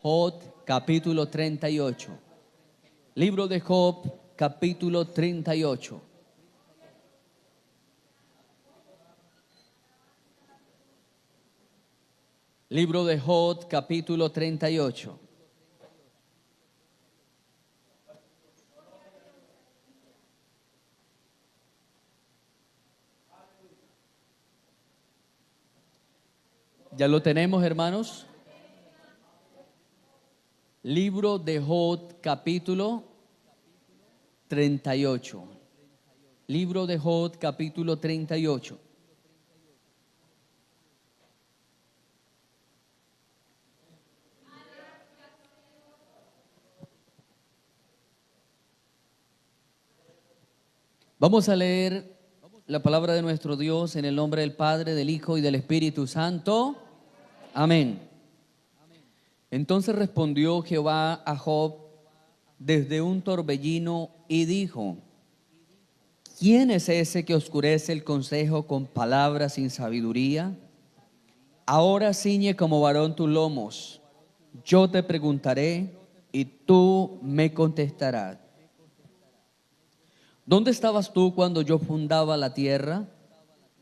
Job capítulo 38. Libro de Job capítulo 38. Libro de Job capítulo 38. ¿Ya lo tenemos, hermanos? Libro de Job capítulo 38. Libro de Job capítulo 38. Vamos a leer la palabra de nuestro Dios en el nombre del Padre, del Hijo y del Espíritu Santo. Amén. Entonces respondió Jehová a Job desde un torbellino y dijo: ¿quién es ese que oscurece el consejo con palabras sin sabiduría? Ahora ciñe como varón tus lomos, yo te preguntaré y tú me contestarás. ¿Dónde estabas tú cuando yo fundaba la tierra?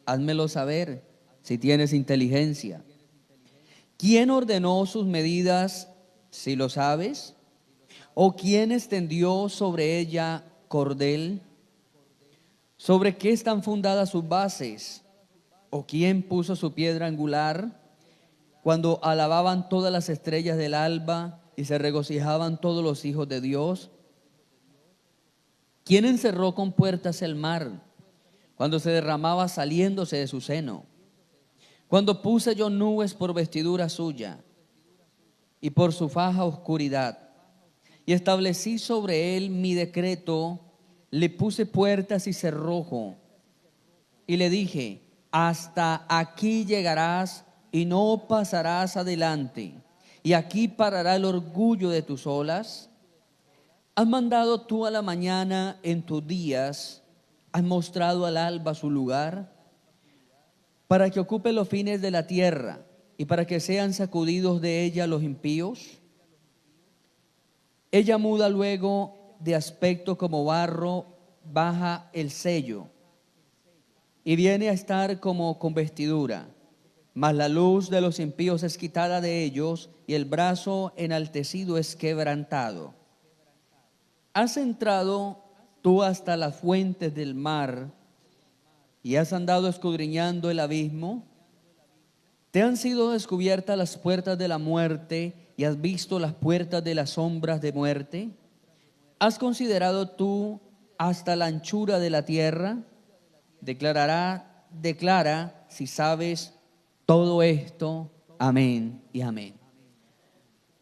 Házmelo saber, si tienes inteligencia. ¿Quién ordenó sus medidas, si lo sabes? ¿O quién extendió sobre ella cordel? ¿Sobre qué están fundadas sus bases? ¿O quién puso su piedra angular? Cuando alababan todas las estrellas del alba y se regocijaban todos los hijos de Dios. ¿Quién encerró con puertas el mar cuando se derramaba saliéndose de su seno? Cuando puse yo nubes por vestidura suya y por su faja oscuridad, y establecí sobre él mi decreto, le puse puertas y cerrojo, y le dije: hasta aquí llegarás y no pasarás adelante, y aquí parará el orgullo de tus olas. Has mandado tú a la mañana en tus días, has mostrado al alba su lugar, para que ocupe los fines de la tierra y para que sean sacudidos de ella los impíos. Ella muda luego de aspecto como barro, baja el sello y viene a estar como con vestidura, mas la luz de los impíos es quitada de ellos y el brazo enaltecido es quebrantado. Has entrado tú hasta las fuentes del mar y has andado escudriñando el abismo. Te han sido descubiertas las puertas de la muerte y has visto las puertas de las sombras de muerte. ¿Has considerado tú hasta la anchura de la tierra? Declara si sabes todo esto. Amén y amén.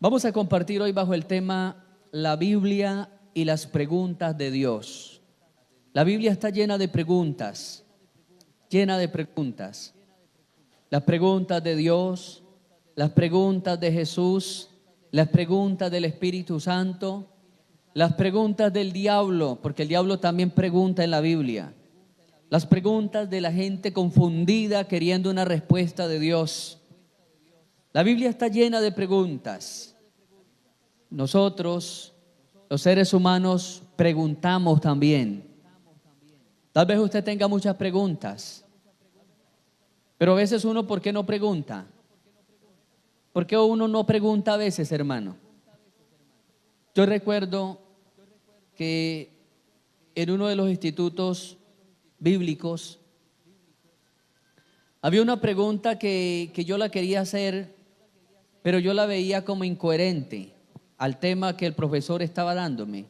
Vamos a compartir hoy bajo el tema la Biblia y las preguntas de Dios. La Biblia está llena de preguntas, llena de preguntas. Las preguntas de Dios, las preguntas de Jesús, las preguntas del Espíritu Santo, las preguntas del diablo, porque el diablo también pregunta en la Biblia. Las preguntas de la gente confundida queriendo una respuesta de Dios. La Biblia está llena de preguntas. Nosotros, los seres humanos, preguntamos también. Tal vez usted tenga muchas preguntas, pero a veces uno, ¿por qué no pregunta? ¿Por qué uno no pregunta a veces, hermano? Yo recuerdo que en uno de los institutos bíblicos había una pregunta que yo la quería hacer, pero yo la veía como incoherente al tema que el profesor estaba dándome.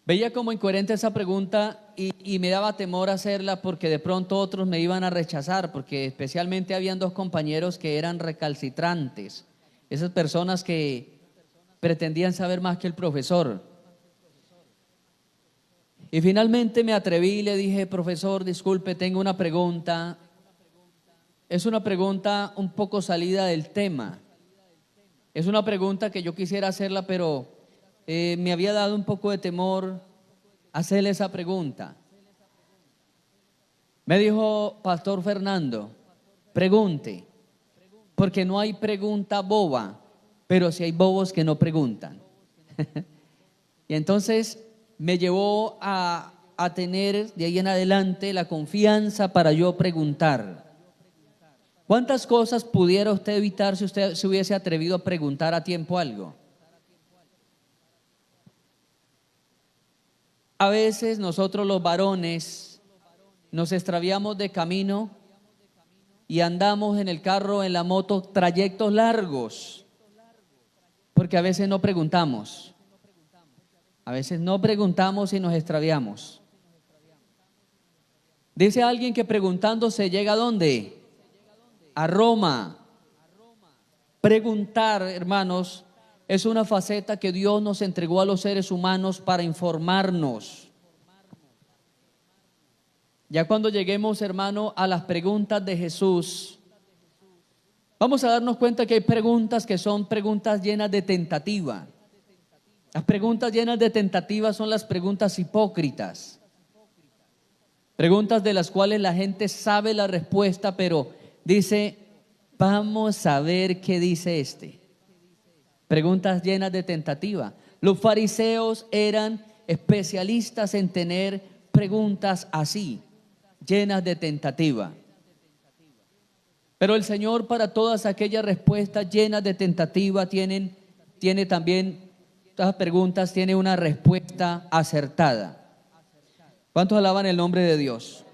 Veía como incoherente esa pregunta y me daba temor hacerla porque de pronto otros me iban a rechazar, porque especialmente habían dos compañeros que eran recalcitrantes, esas personas que pretendían saber más que el profesor. Y finalmente me atreví y le dije: profesor, disculpe, tengo una pregunta. Es una pregunta un poco salida del tema. Es una pregunta que yo quisiera hacerla, pero me había dado un poco de temor hacerle esa pregunta. Me dijo: pastor Fernando, pregunte, porque no hay pregunta boba. pero sí hay bobos que no preguntan. Y entonces me llevó a tener de ahí en adelante la confianza para yo preguntar. ¿Cuántas cosas pudiera usted evitar si usted se hubiese atrevido a preguntar a tiempo algo? A veces nosotros los varones nos extraviamos de camino y andamos en el carro, en la moto, trayectos largos, porque a veces no preguntamos. A veces no preguntamos y nos extraviamos. Dice alguien que preguntando se llega ¿a dónde? A Roma. Preguntar, hermanos, es una faceta que Dios nos entregó a los seres humanos para informarnos. Ya cuando lleguemos, hermano, a las preguntas de Jesús, vamos a darnos cuenta que hay preguntas que son preguntas llenas de tentativa. Las preguntas llenas de tentativa son las preguntas hipócritas. Preguntas de las cuales la gente sabe la respuesta, pero dice, vamos a ver qué dice este. Preguntas llenas de tentativa. Los fariseos eran especialistas en tener preguntas así, llenas de tentativa. Pero el Señor, para todas aquellas respuestas llenas de tentativa, tiene también, todas las preguntas, tiene una respuesta acertada. ¿Cuántos alaban el nombre de Dios?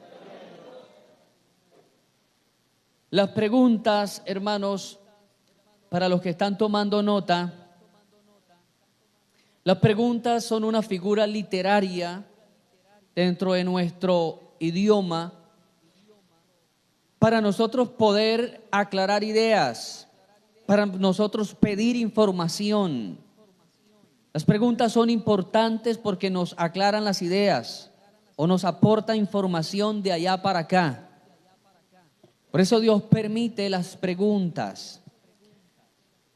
Las preguntas, hermanos, para los que están tomando nota, las preguntas son una figura literaria dentro de nuestro idioma para nosotros poder aclarar ideas, para nosotros pedir información. Las preguntas son importantes porque nos aclaran las ideas o nos aportan información de allá para acá. Por eso Dios permite las preguntas.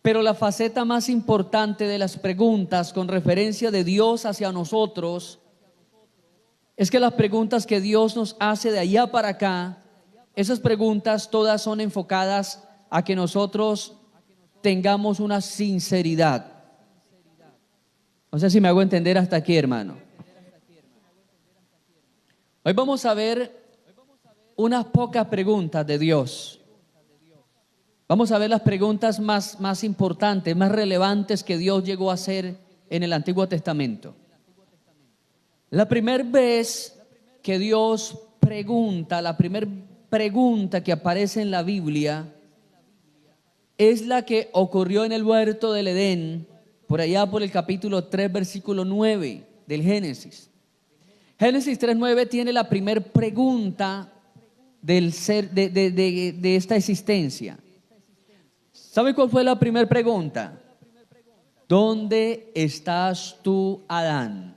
Pero la faceta más importante de las preguntas con referencia de Dios hacia nosotros es que las preguntas que Dios nos hace de allá para acá, esas preguntas todas son enfocadas a que nosotros tengamos una sinceridad. No sé si me hago entender hasta aquí, hermano. Hoy vamos a ver unas pocas preguntas de Dios. Vamos a ver las preguntas más importantes, más relevantes que Dios llegó a hacer en el Antiguo Testamento. La primera vez que Dios pregunta, la primera pregunta que aparece en la Biblia es la que ocurrió en el huerto del Edén, por allá por el capítulo 3, versículo 9 del Génesis. Génesis 3:9 tiene la primera pregunta del ser de esta existencia. ¿Sabe cuál fue la primera pregunta? ¿Dónde estás tú, Adán?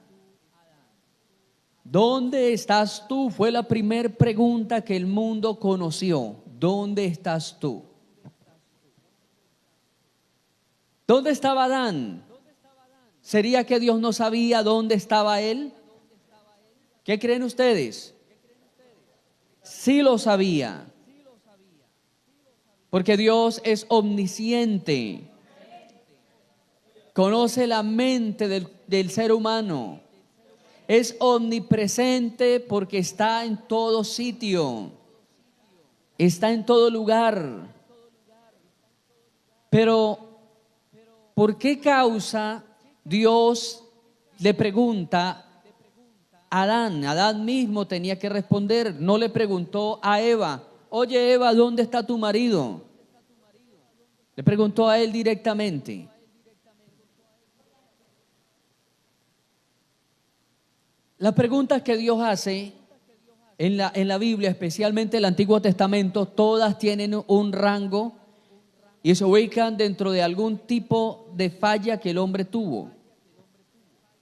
¿Dónde estás tú? Fue la primera pregunta que el mundo conoció. ¿Dónde estás tú? ¿Dónde estaba Adán? ¿Sería que Dios no sabía dónde estaba él? ¿Qué creen ustedes? Sí lo sabía. Porque Dios es omnisciente. Conoce la mente del ser humano. Es omnipresente porque está en todo sitio. Está en todo lugar. Pero, ¿por qué causa Dios le pregunta a Adán? Adán mismo tenía que responder. No le preguntó a Eva: oye, Eva, ¿dónde está tu marido? Le preguntó a él directamente. Las preguntas que Dios hace en la Biblia, especialmente el Antiguo Testamento, todas tienen un rango y se ubican dentro de algún tipo de falla que el hombre tuvo.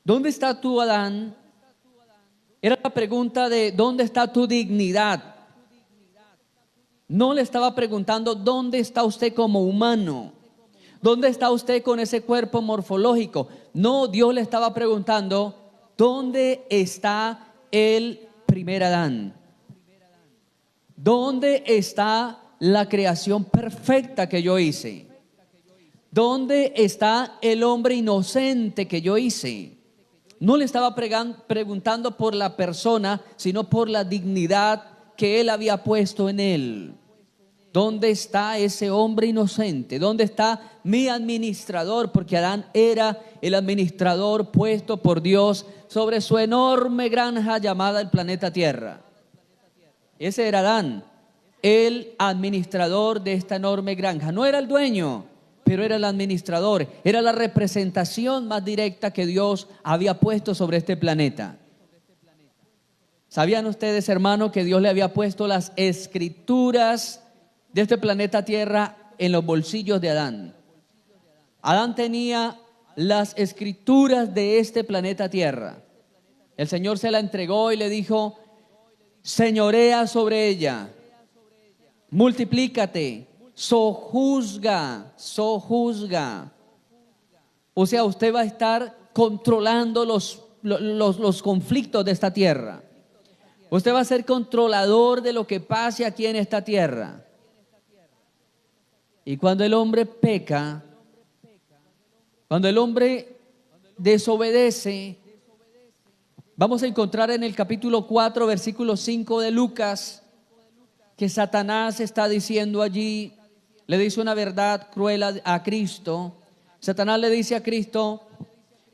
¿Dónde está tú, Adán? Era la pregunta de ¿dónde está tu dignidad? No le estaba preguntando ¿dónde está usted como humano? ¿Dónde está usted con ese cuerpo morfológico? No, Dios le estaba preguntando ¿dónde está el primer Adán? ¿Dónde está la creación perfecta que yo hice? ¿dónde está el hombre inocente que yo hice? No le estaba preguntando por la persona, sino por la dignidad que él había puesto en él. ¿Dónde está ese hombre inocente? ¿Dónde está mi administrador? Porque Adán era el administrador puesto por Dios sobre su enorme granja llamada el planeta Tierra. Ese era Adán, el administrador de esta enorme granja. No era el dueño, pero era el administrador. Era la representación más directa que Dios había puesto sobre este planeta. ¿Sabían ustedes, hermanos, que Dios le había puesto las escrituras de este planeta Tierra en los bolsillos de Adán? Adán tenía las escrituras de este planeta Tierra. El Señor se la entregó y le dijo: señorea sobre ella, multiplícate, sojuzga. O sea, usted va a estar controlando los conflictos de esta tierra. Usted va a ser controlador de lo que pase aquí en esta tierra. Y cuando el hombre peca, cuando el hombre desobedece, vamos a encontrar en el capítulo 4, versículo 5 de Lucas, que Satanás está diciendo allí, le dice una verdad cruel a Cristo. Satanás le dice a Cristo: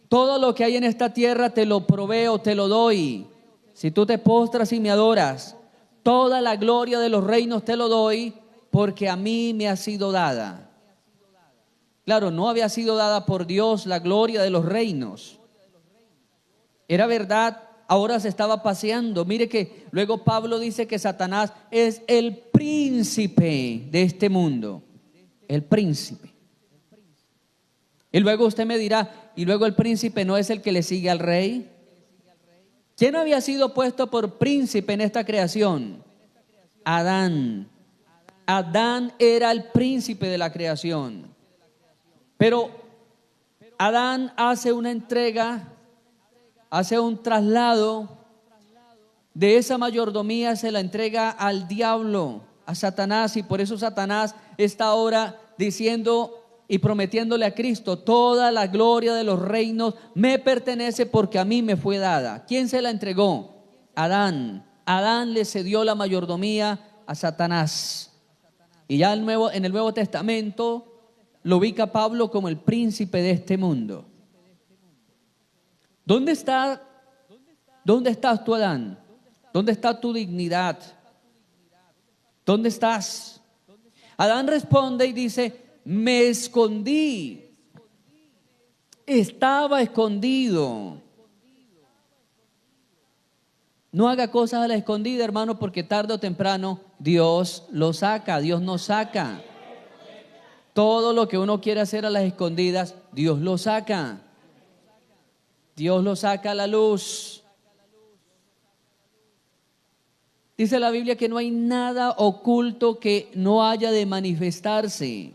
todo lo que hay en esta tierra te lo proveo, te lo doy. Si tú te postras y me adoras, toda la gloria de los reinos te lo doy, porque a mí me ha sido dada. Claro, no había sido dada por Dios la gloria de los reinos. Era verdad, ahora se estaba paseando. Mire que luego Pablo dice que Satanás es el príncipe de este mundo. El príncipe. Y luego usted me dirá: ¿y luego el príncipe no es el que le sigue al rey? ¿Quién había sido puesto por príncipe en esta creación? Adán. Adán era el príncipe de la creación. Pero Adán hace una entrega, hace un traslado de esa mayordomía, se la entrega al diablo, a Satanás, y por eso Satanás está ahora diciendo y prometiéndole a Cristo: toda la gloria de los reinos me pertenece porque a mí me fue dada. ¿Quién se la entregó? Adán. Adán le cedió la mayordomía a Satanás. Y ya en el Nuevo Testamento lo ubica Pablo como el príncipe de este mundo. ¿Dónde estás tú, Adán? ¿Dónde está tu dignidad? ¿Dónde estás? Adán responde y dice: me escondí. Estaba escondido. No haga cosas a la escondida, hermano, porque tarde o temprano Dios lo saca, Dios nos saca. Todo lo que uno quiere hacer a las escondidas, Dios lo saca. Dios lo saca a la luz. Dice la Biblia que no hay nada oculto que no haya de manifestarse.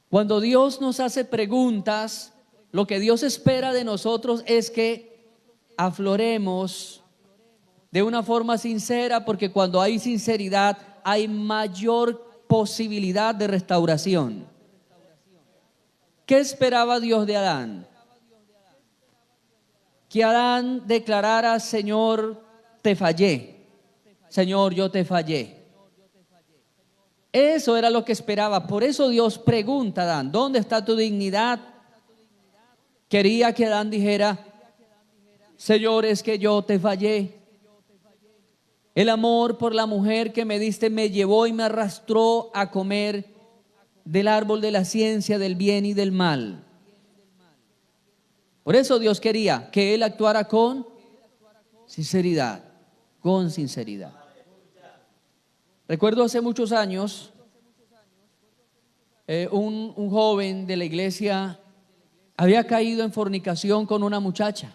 Cuando Dios nos hace preguntas, lo que Dios espera de nosotros es que afloremos de una forma sincera, porque cuando hay sinceridad hay mayor posibilidad de restauración. ¿Qué esperaba Dios de Adán? Que Adán declarara: Señor, te fallé. Señor, yo te fallé. Eso era lo que esperaba. Por eso Dios pregunta a Adán: ¿dónde está tu dignidad? Quería que Adán dijera: Señor, es que yo te fallé. El amor por la mujer que me diste me llevó y me arrastró a comer del árbol de la ciencia del bien y del mal. Por eso Dios quería que él actuara con sinceridad, con sinceridad. Recuerdo hace muchos años, un joven de la iglesia había caído en fornicación con una muchacha.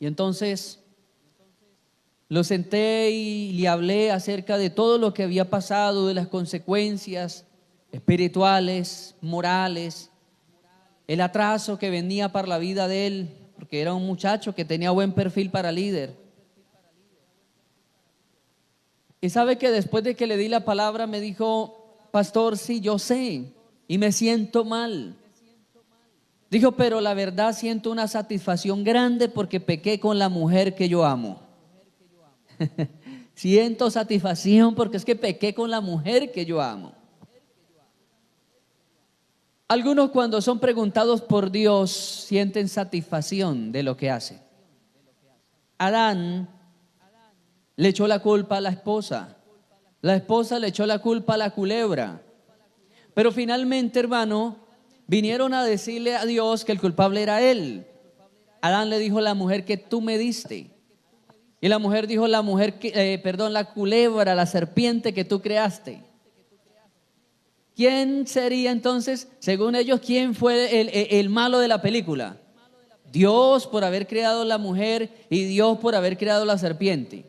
Y entonces lo senté y le hablé acerca de todo lo que había pasado, de las consecuencias espirituales, morales, el atraso que venía para la vida de él, porque era un muchacho que tenía buen perfil para líder. Y sabe que después de que le di la palabra me dijo: pastor, sí, yo sé, y me siento mal. Dijo, pero la verdad siento una satisfacción grande porque pequé con la mujer que yo amo. Siento satisfacción porque es que pequé con la mujer que yo amo. Algunos cuando son preguntados por Dios sienten satisfacción de lo que hace. Adán le echó la culpa a la esposa le echó la culpa a la culebra, pero finalmente, hermano, vinieron a decirle a Dios que el culpable era él. Adán le dijo, la mujer que tú me diste, y la mujer dijo, la culebra, la serpiente que tú creaste. ¿Quién sería entonces, según ellos, quién fue el malo de la película? Dios por haber creado la mujer y Dios por haber creado la serpiente.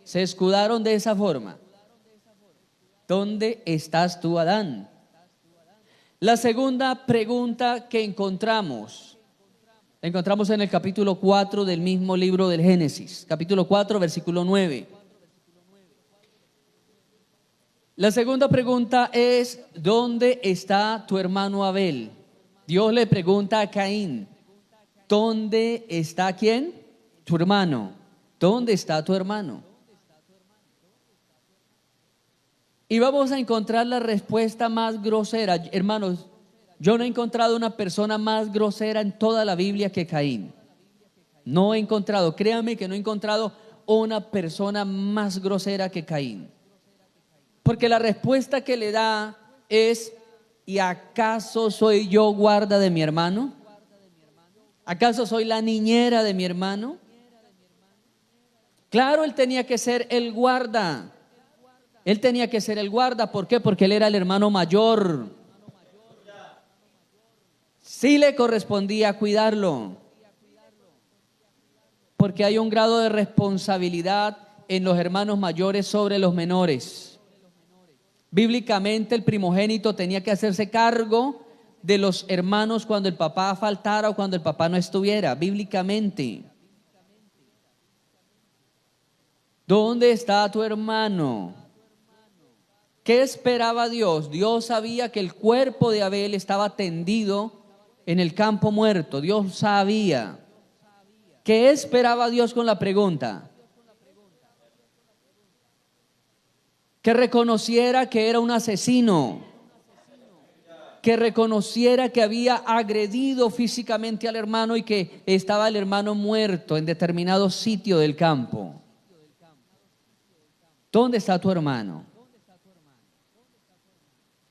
Se escudaron de esa forma. ¿Dónde estás tú, Adán? La segunda pregunta que encontramos, la encontramos en el capítulo 4 del mismo libro del Génesis, capítulo 4, versículo 9. La segunda pregunta es, ¿dónde está tu hermano Abel? Dios le pregunta a Caín, ¿dónde está quién? Tu hermano. ¿Dónde está tu hermano? Y vamos a encontrar la respuesta más grosera. Hermanos, yo no he encontrado una persona más grosera en toda la Biblia que Caín. No he encontrado, créanme que no he encontrado una persona más grosera que Caín. Porque la respuesta que le da es, ¿y acaso soy yo guarda de mi hermano? ¿Acaso soy la niñera de mi hermano? Claro, él tenía que ser el guarda. Él tenía que ser el guarda. ¿Por qué? Porque él era el hermano mayor. Sí le correspondía cuidarlo. Porque hay un grado de responsabilidad en los hermanos mayores sobre los menores. Bíblicamente el primogénito tenía que hacerse cargo de los hermanos cuando el papá faltara o cuando el papá no estuviera. Bíblicamente. ¿Dónde está tu hermano? ¿Qué esperaba Dios? Dios sabía que el cuerpo de Abel estaba tendido en el campo muerto. Dios sabía. ¿Qué esperaba Dios con la pregunta? Que reconociera que era un asesino. Que reconociera que había agredido físicamente al hermano y que estaba el hermano muerto en determinado sitio del campo. ¿Dónde está tu hermano?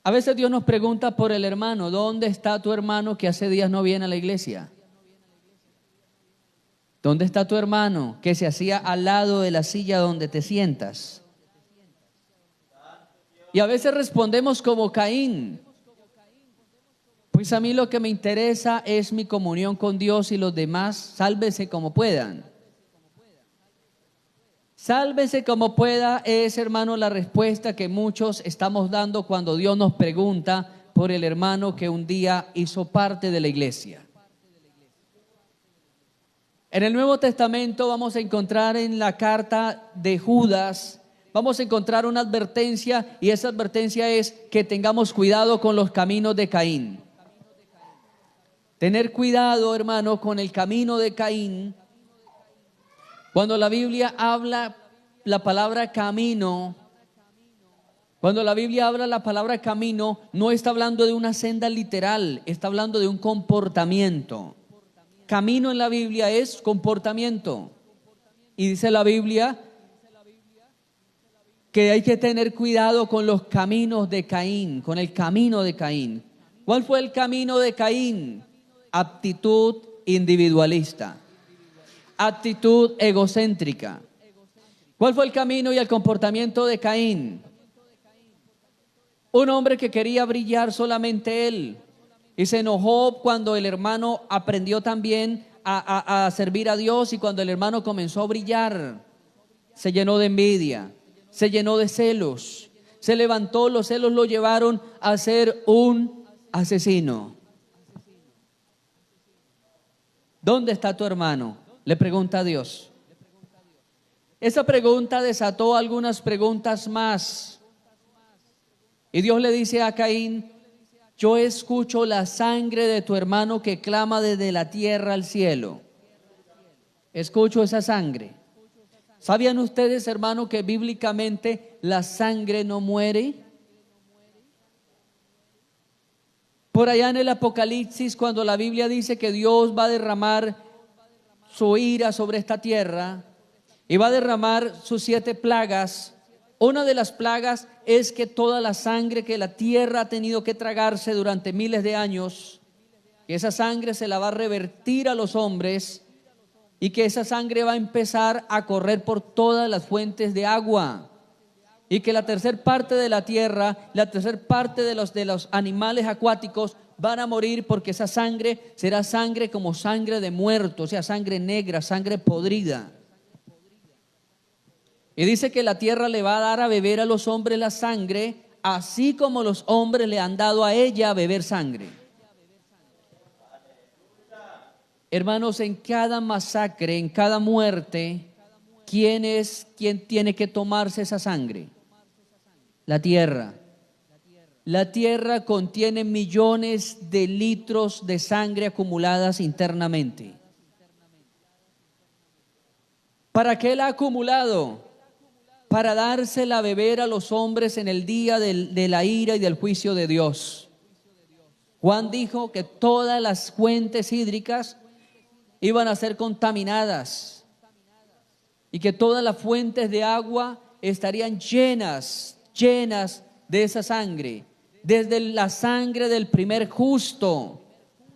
A veces Dios nos pregunta por el hermano, ¿dónde está tu hermano que hace días no viene a la iglesia? ¿Dónde está tu hermano que se hacía al lado de la silla donde te sientas? Y a veces respondemos como Caín, pues a mí lo que me interesa es mi comunión con Dios y los demás, sálvese como puedan. Sálvese como pueda es, hermano, la respuesta que muchos estamos dando cuando Dios nos pregunta por el hermano que un día hizo parte de la iglesia. En el Nuevo Testamento vamos a encontrar en la carta de Judas, vamos a encontrar una advertencia, y esa advertencia es que tengamos cuidado con los caminos de Caín. Tener cuidado, hermano, con el camino de Caín. Cuando la Biblia habla la palabra camino, no está hablando de una senda literal, está hablando de un comportamiento. Camino en la Biblia es comportamiento. Y dice la Biblia que hay que tener cuidado con los caminos de Caín, con el camino de Caín. ¿Cuál fue el camino de Caín? Actitud individualista. Actitud egocéntrica. ¿Cuál fue el camino y el comportamiento de Caín? Un hombre que quería brillar solamente él y se enojó cuando el hermano aprendió también a servir a Dios, y cuando el hermano comenzó a brillar se llenó de envidia, se llenó de celos, se levantó, los celos lo llevaron a ser un asesino. ¿Dónde está tu hermano? Le pregunta a Dios. Esa pregunta desató algunas preguntas más. Y Dios le dice a Caín: yo escucho la sangre de tu hermano que clama desde la tierra al cielo. Escucho esa sangre. ¿Sabían ustedes, hermano, que bíblicamente la sangre no muere? Por allá en el Apocalipsis, cuando la Biblia dice que Dios va a derramar su ira sobre esta tierra y va a derramar sus 7 plagas, una de las plagas es que toda la sangre que la tierra ha tenido que tragarse durante miles de años, que esa sangre se la va a revertir a los hombres y que esa sangre va a empezar a correr por todas las fuentes de agua, y que la tercer parte de la tierra, la tercer parte de los animales acuáticos van a morir, porque esa sangre será sangre como sangre de muerto, o sea, sangre negra, sangre podrida. Y dice que la tierra le va a dar a beber a los hombres la sangre, así como los hombres le han dado a ella a beber sangre. Hermanos, en cada masacre, en cada muerte, ¿quién tiene que tomarse esa sangre? La tierra. La tierra contiene millones de litros de sangre acumuladas internamente. ¿Para qué la ha acumulado? Para dársela a beber a los hombres en el día de la ira y del juicio de Dios. Juan dijo que todas las fuentes hídricas iban a ser contaminadas y que todas las fuentes de agua estarían llenas de esa sangre, desde la sangre del primer justo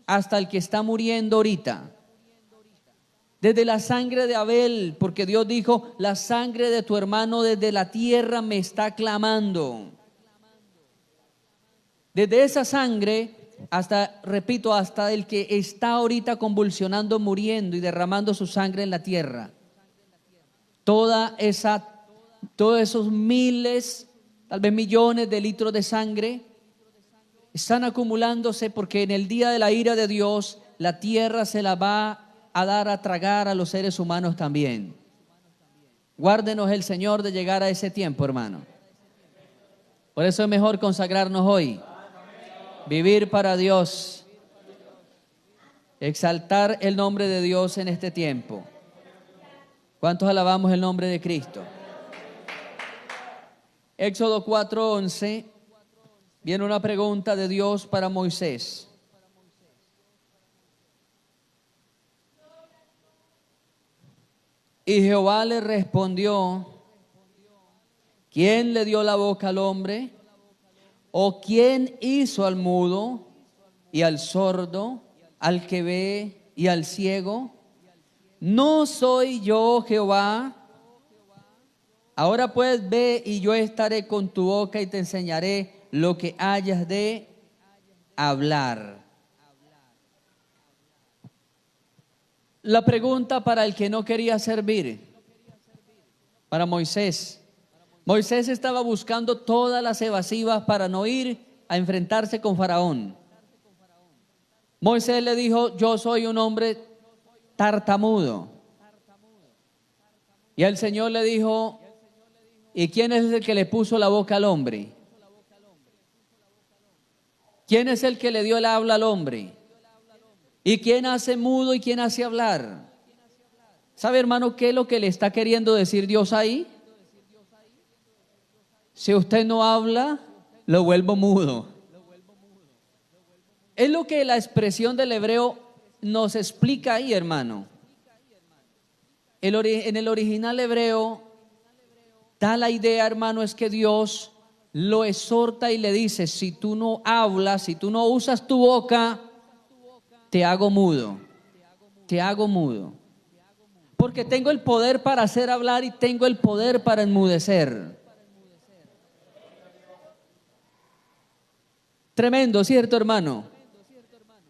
hasta el que está muriendo ahorita. Desde la sangre de Abel, porque Dios dijo: la sangre de tu hermano desde la tierra me está clamando. Desde esa sangre hasta, repito, hasta el que está ahorita convulsionando, muriendo y derramando su sangre en la tierra. Todos esos miles, tal vez millones de litros de sangre están acumulándose, porque en el día de la ira de Dios la tierra se la va a dar a tragar a los seres humanos también. Guárdenos el Señor de llegar a ese tiempo, hermano. Por eso es mejor consagrarnos hoy, vivir para Dios, exaltar el nombre de Dios en este tiempo. ¿Cuántos alabamos el nombre de Cristo? Éxodo 4:11, viene una pregunta de Dios para Moisés. Y Jehová le respondió: ¿quién le dio la boca al hombre? ¿O quién hizo al mudo y al sordo, al que ve y al ciego? ¿No soy yo Jehová? Ahora pues ve, y yo estaré con tu boca y te enseñaré lo que hayas de hablar. La pregunta para el que no quería servir, para Moisés. Moisés estaba buscando todas las evasivas para no ir a enfrentarse con Faraón. Moisés le dijo: yo soy un hombre tartamudo. Y el Señor le dijo: ¿y quién es el que le puso la boca al hombre? ¿Quién es el que le dio el habla al hombre? ¿Y quién hace mudo y quién hace hablar? ¿Sabe, hermano, qué es lo que le está queriendo decir Dios ahí? Si usted no habla, lo vuelvo mudo. Es lo que la expresión del hebreo nos explica ahí, hermano. En el original hebreo da la idea, hermano, es que Dios lo exhorta y le dice: si tú no hablas, si tú no usas tu boca, te hago mudo, te hago mudo. Porque tengo el poder para hacer hablar y tengo el poder para enmudecer. Tremendo, ¿cierto, hermano?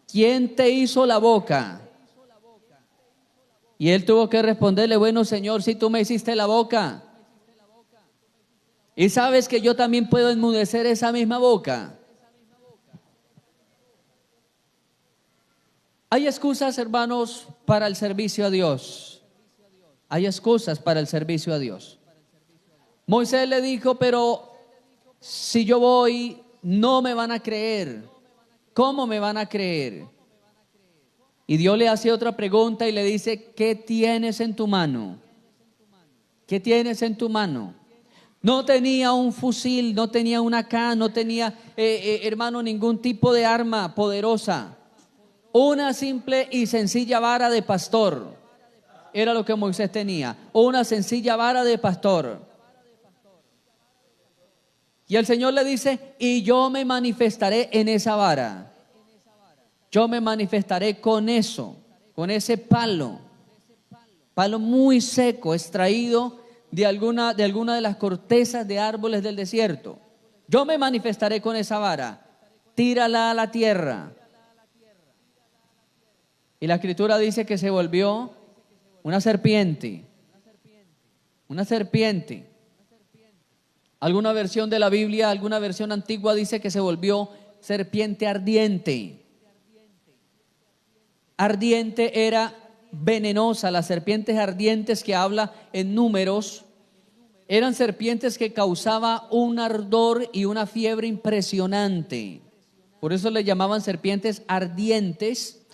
¿Quién te hizo la boca? Y él tuvo que responderle: bueno, Señor, si tú me hiciste la boca, y sabes que yo también puedo enmudecer esa misma boca. Hay excusas, hermanos, para el servicio a Dios. Hay excusas para el servicio a Dios. Moisés le dijo: pero Si yo voy, no me van a creer. ¿Cómo me van a creer? Y Dios le hace otra pregunta y le dice, ¿qué tienes en tu mano? ¿Qué tienes en tu mano? No tenía un fusil, no tenía una AK, no tenía, hermano, ningún tipo de arma poderosa. Una simple y sencilla vara de pastor. Era lo que Moisés tenía, una sencilla vara de pastor. Y el Señor le dice, y yo me manifestaré en esa vara. Yo me manifestaré con eso, con ese palo muy seco, extraído de alguna de las cortezas de árboles del desierto. Yo me manifestaré con esa vara, tírala a la tierra. Y la Escritura dice que se volvió una serpiente. Una serpiente. Alguna versión de la Biblia, alguna versión antigua dice que se volvió serpiente ardiente. Ardiente era venenosa. Las serpientes ardientes que habla en Números eran serpientes que causaban un ardor y una fiebre impresionante. Por eso le llamaban serpientes ardientes,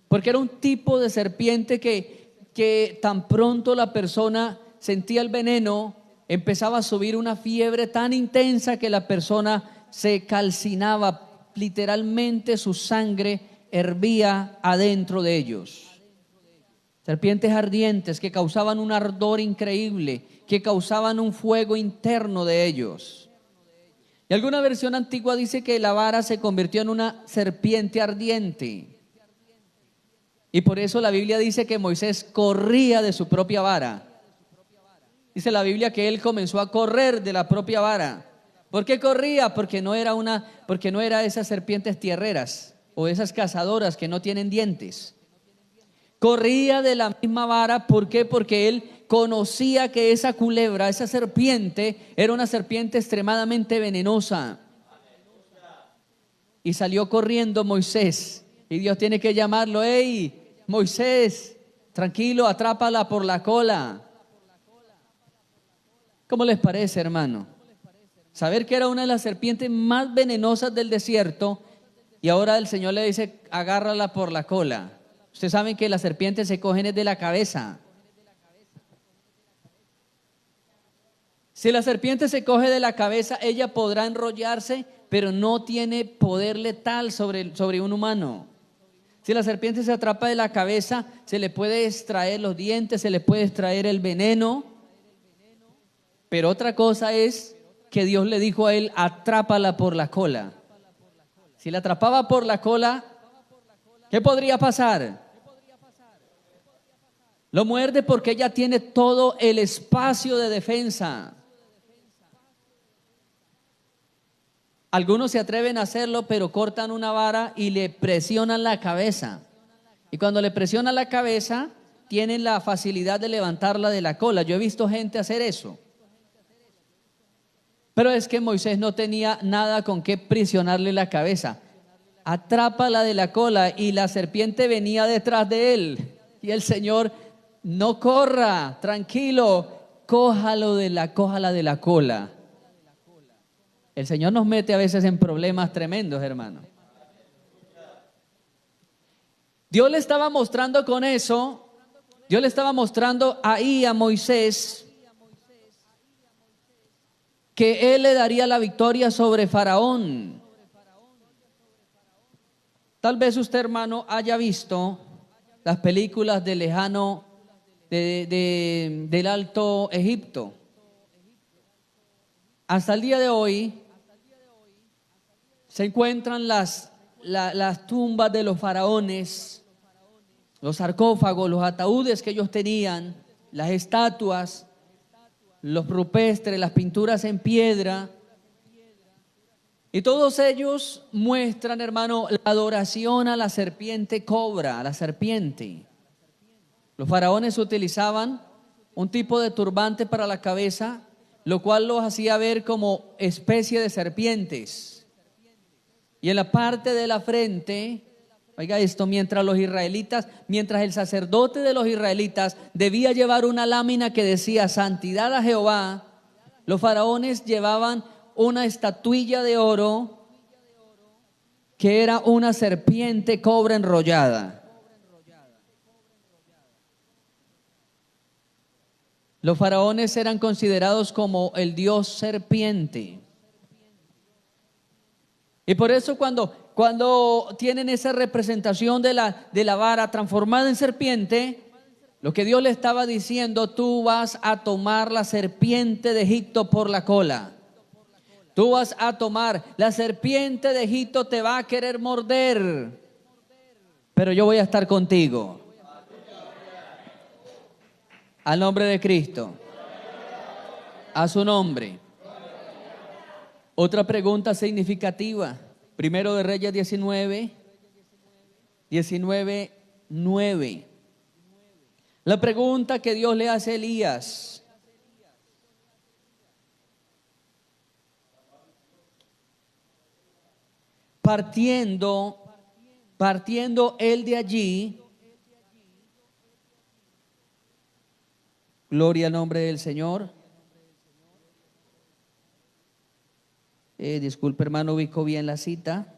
porque era un tipo de serpiente que tan pronto la persona sentía el veneno, empezaba a subir una fiebre tan intensa que la persona se calcinaba, literalmente su sangre hervía adentro de ellos. Serpientes ardientes que causaban un ardor increíble, que causaban un fuego interno de ellos. Y alguna versión antigua dice que la vara se convirtió en una serpiente ardiente. Y por eso la Biblia dice que Moisés corría de su propia vara. Dice la Biblia que él comenzó a correr de la propia vara. ¿Por qué corría? Porque no era esas serpientes tierreras o esas cazadoras que no tienen dientes. Corría de la misma vara. ¿Por qué? Porque él conocía que esa culebra, esa serpiente, era una serpiente extremadamente venenosa. Y salió corriendo Moisés. Y Dios tiene que llamarlo: hey, Moisés, tranquilo, atrápala por la cola. ¿Cómo les parece, hermano? Saber que era una de las serpientes más venenosas del desierto y ahora el Señor le dice: agárrala por la cola. Ustedes saben que las serpientes se cogen desde la cabeza. Si la serpiente se coge de la cabeza, ella podrá enrollarse, pero no tiene poder letal sobre un humano. Si la serpiente se atrapa de la cabeza, se le puede extraer los dientes, se le puede extraer el veneno. Pero otra cosa es que Dios le dijo a él: atrápala por la cola. Si la atrapaba por la cola, ¿qué podría pasar? Lo muerde porque ella tiene todo el espacio de defensa. Algunos se atreven a hacerlo, pero cortan una vara y le presionan la cabeza. Y cuando le presionan la cabeza, tienen la facilidad de levantarla de la cola. Yo he visto gente hacer eso. Pero es que Moisés no tenía nada con qué presionarle la cabeza. Atrápala de la cola, y la serpiente venía detrás de él. Y el Señor: no corra, tranquilo, cójala de la cola. El Señor nos mete a veces en problemas tremendos, hermano. Dios le estaba mostrando con eso, Dios le estaba mostrando ahí a Moisés que él le daría la victoria sobre Faraón. Tal vez usted, hermano, haya visto las películas del Alto Egipto. Hasta el día de hoy se encuentran las tumbas de los faraones, los sarcófagos, los ataúdes que ellos tenían, las estatuas, los rupestres, las pinturas en piedra. Y todos ellos muestran, hermano, la adoración a la serpiente cobra, a la serpiente. Los faraones utilizaban un tipo de turbante para la cabeza, lo cual los hacía ver como especie de serpientes. Y en la parte de la frente, oiga esto, mientras el sacerdote de los israelitas debía llevar una lámina que decía: santidad a Jehová, los faraones llevaban una estatuilla de oro que era una serpiente cobra enrollada. Los faraones eran considerados como el dios serpiente. Y por eso cuando tienen esa representación de la vara transformada en serpiente, lo que Dios le estaba diciendo: tú vas a tomar la serpiente de Egipto por la cola. Tú vas a tomar, la serpiente de Egipto te va a querer morder, pero yo voy a estar contigo. Al nombre de Cristo. A su nombre. Otra pregunta significativa. Primero de Reyes 19:9. La pregunta que Dios le hace a Elías. Partiendo él de allí. Gloria al nombre del Señor. Disculpe, hermano, ubico bien la cita.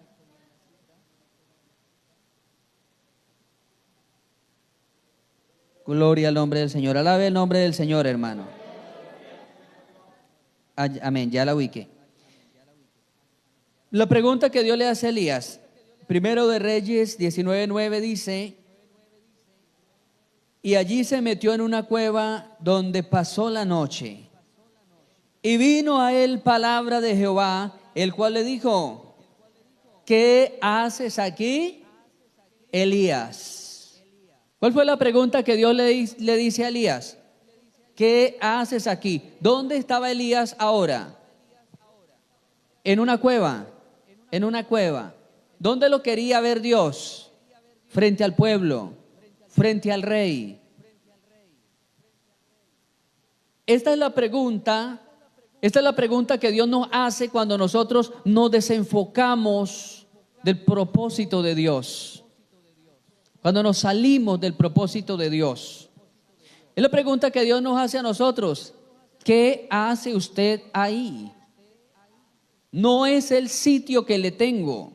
Gloria al nombre del Señor. Alabe el nombre del Señor, hermano. Amén, ya la ubiqué. La pregunta que Dios le hace a Elías, primero de Reyes 19:9 dice: y allí se metió en una cueva donde pasó la noche. Y vino a él palabra de Jehová, el cual le dijo: ¿qué haces aquí, Elías? ¿Cuál fue la pregunta que Dios le dice a Elías? ¿Qué haces aquí? ¿Dónde estaba Elías ahora? En una cueva. En una cueva. ¿Dónde lo quería ver Dios? Frente al pueblo, frente al rey. Esta es la pregunta que Dios nos hace cuando nosotros nos desenfocamos del propósito de Dios. Cuando nos salimos del propósito de Dios. Es la pregunta que Dios nos hace a nosotros: ¿qué hace usted ahí? No es el sitio que le tengo.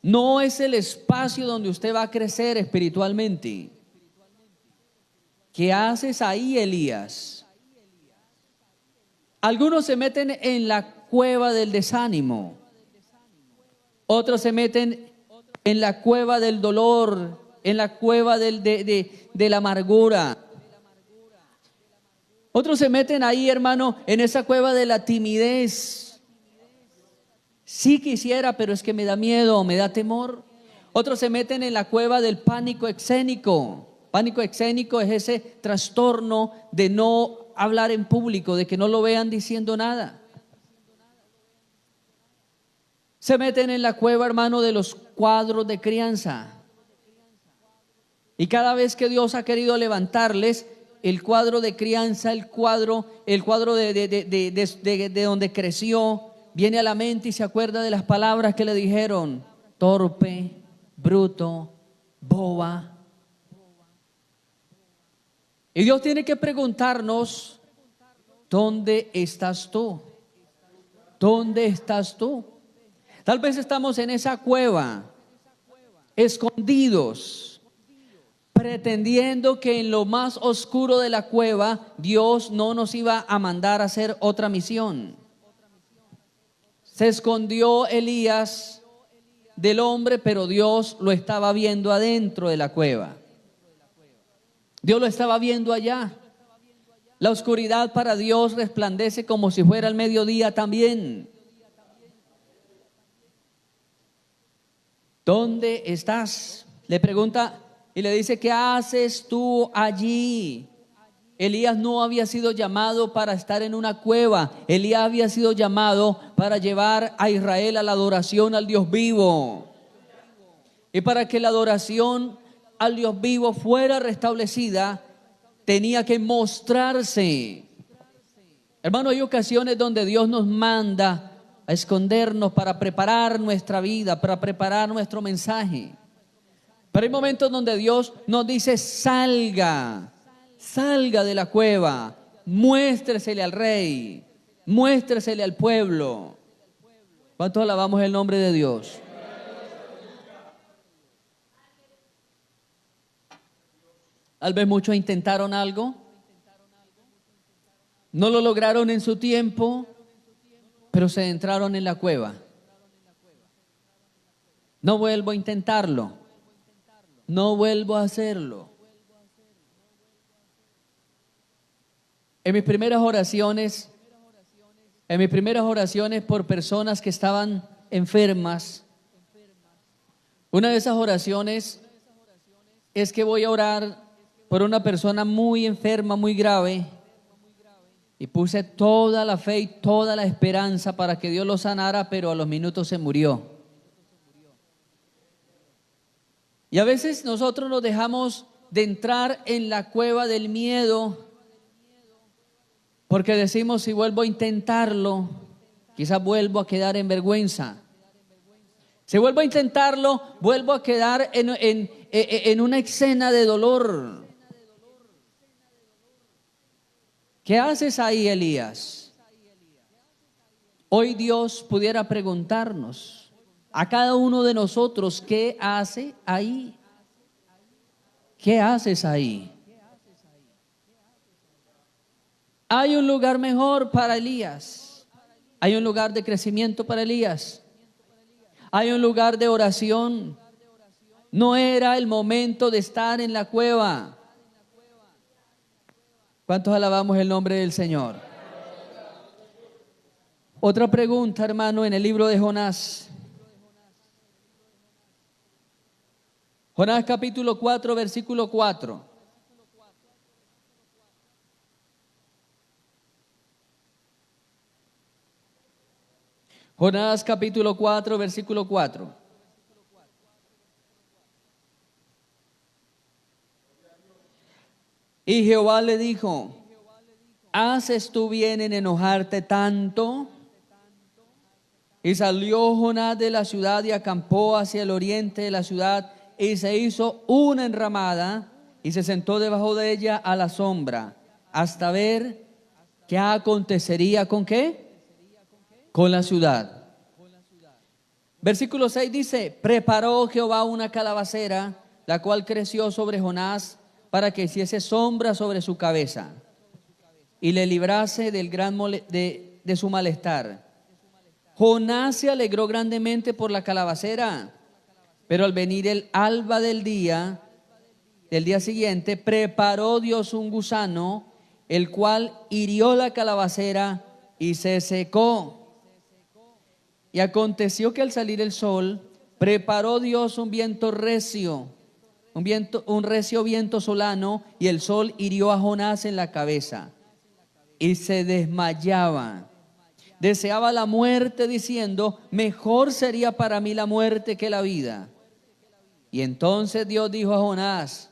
No es el espacio donde usted va a crecer espiritualmente. ¿Qué haces ahí, Elías? Algunos se meten en la cueva del desánimo. Otros se meten en la cueva del dolor, en la cueva de la amargura. Otros se meten ahí, hermano, en esa cueva de la timidez. Sí quisiera, pero es que me da miedo, me da temor. Otros se meten en la cueva del pánico escénico. Pánico escénico es ese trastorno de no hablar en público, de que no lo vean diciendo nada. Se meten en la cueva, hermano, de los cuadros de crianza. Y cada vez que Dios ha querido levantarles el cuadro de crianza, el cuadro de donde creció, viene a la mente y se acuerda de las palabras que le dijeron: torpe, bruto, boba. Y Dios tiene que preguntarnos: ¿dónde estás tú? ¿Dónde estás tú? Tal vez estamos en esa cueva, escondidos, pretendiendo que en lo más oscuro de la cueva Dios no nos iba a mandar a hacer otra misión. Se escondió Elías del hombre, pero Dios lo estaba viendo adentro de la cueva. Dios lo estaba viendo allá. La oscuridad para Dios resplandece como si fuera el mediodía también. ¿Dónde estás? Le pregunta y le dice: ¿qué haces tú allí? Elías no había sido llamado para estar en una cueva. Elías había sido llamado para llevar a Israel a la adoración al Dios vivo. Y para que la adoración al Dios vivo fuera restablecida, tenía que mostrarse. Hermano, hay ocasiones donde Dios nos manda a escondernos para preparar nuestra vida, para preparar nuestro mensaje. Pero hay momentos donde Dios nos dice: salga de la cueva, muéstresele al rey. Muéstresele al pueblo. ¿Cuántos alabamos el nombre de Dios? Tal vez muchos intentaron algo, no lo lograron en su tiempo, pero se entraron en la cueva. No vuelvo a intentarlo, no vuelvo a hacerlo. En mis primeras oraciones por personas que estaban enfermas, una de esas oraciones es que voy a orar por una persona muy enferma, muy grave, y puse toda la fe y toda la esperanza para que Dios lo sanara, pero a los minutos se murió. Y a veces nosotros nos dejamos de entrar en la cueva del miedo porque decimos, si vuelvo a intentarlo, quizás vuelvo a quedar en vergüenza. Si vuelvo a intentarlo, vuelvo a quedar en una escena de dolor. ¿Qué haces ahí, Elías? Hoy Dios pudiera preguntarnos a cada uno de nosotros, ¿qué hace ahí? ¿Qué haces ahí? Hay un lugar mejor para Elías. Hay un lugar de crecimiento para Elías. Hay un lugar de oración. No era el momento de estar en la cueva. ¿Cuántos alabamos el nombre del Señor? Otra pregunta, hermano, en el libro de Jonás. Jonás capítulo 4, versículo 4. Jonás capítulo 4, versículo 4. Y Jehová le dijo, ¿haces tú bien en enojarte tanto? Y salió Jonás de la ciudad y acampó hacia el oriente de la ciudad y se hizo una enramada y se sentó debajo de ella a la sombra hasta ver qué acontecería con qué, con la ciudad. Versículo 6 dice, preparó Jehová una calabacera, la cual creció sobre Jonás para que hiciese sombra sobre su cabeza y le librase del gran de su malestar. Jonás se alegró grandemente por la calabacera, pero al venir el alba del día siguiente, preparó Dios un gusano, el cual hirió la calabacera y se secó. Y aconteció que al salir el sol, preparó Dios un viento recio, un recio viento solano, y el sol hirió a Jonás en la cabeza y se desmayaba. Deseaba la muerte, diciendo, mejor sería para mí la muerte que la vida. Y entonces Dios dijo a Jonás,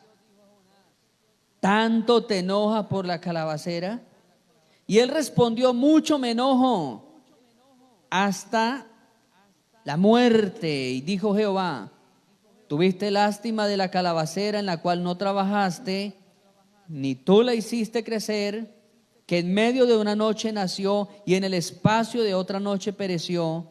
¿tanto te enojas por la calabacera? Y él respondió, mucho me enojo, hasta la muerte. Y dijo Jehová, tuviste lástima de la calabacera en la cual no trabajaste, ni tú la hiciste crecer, que en medio de una noche nació y en el espacio de otra noche pereció.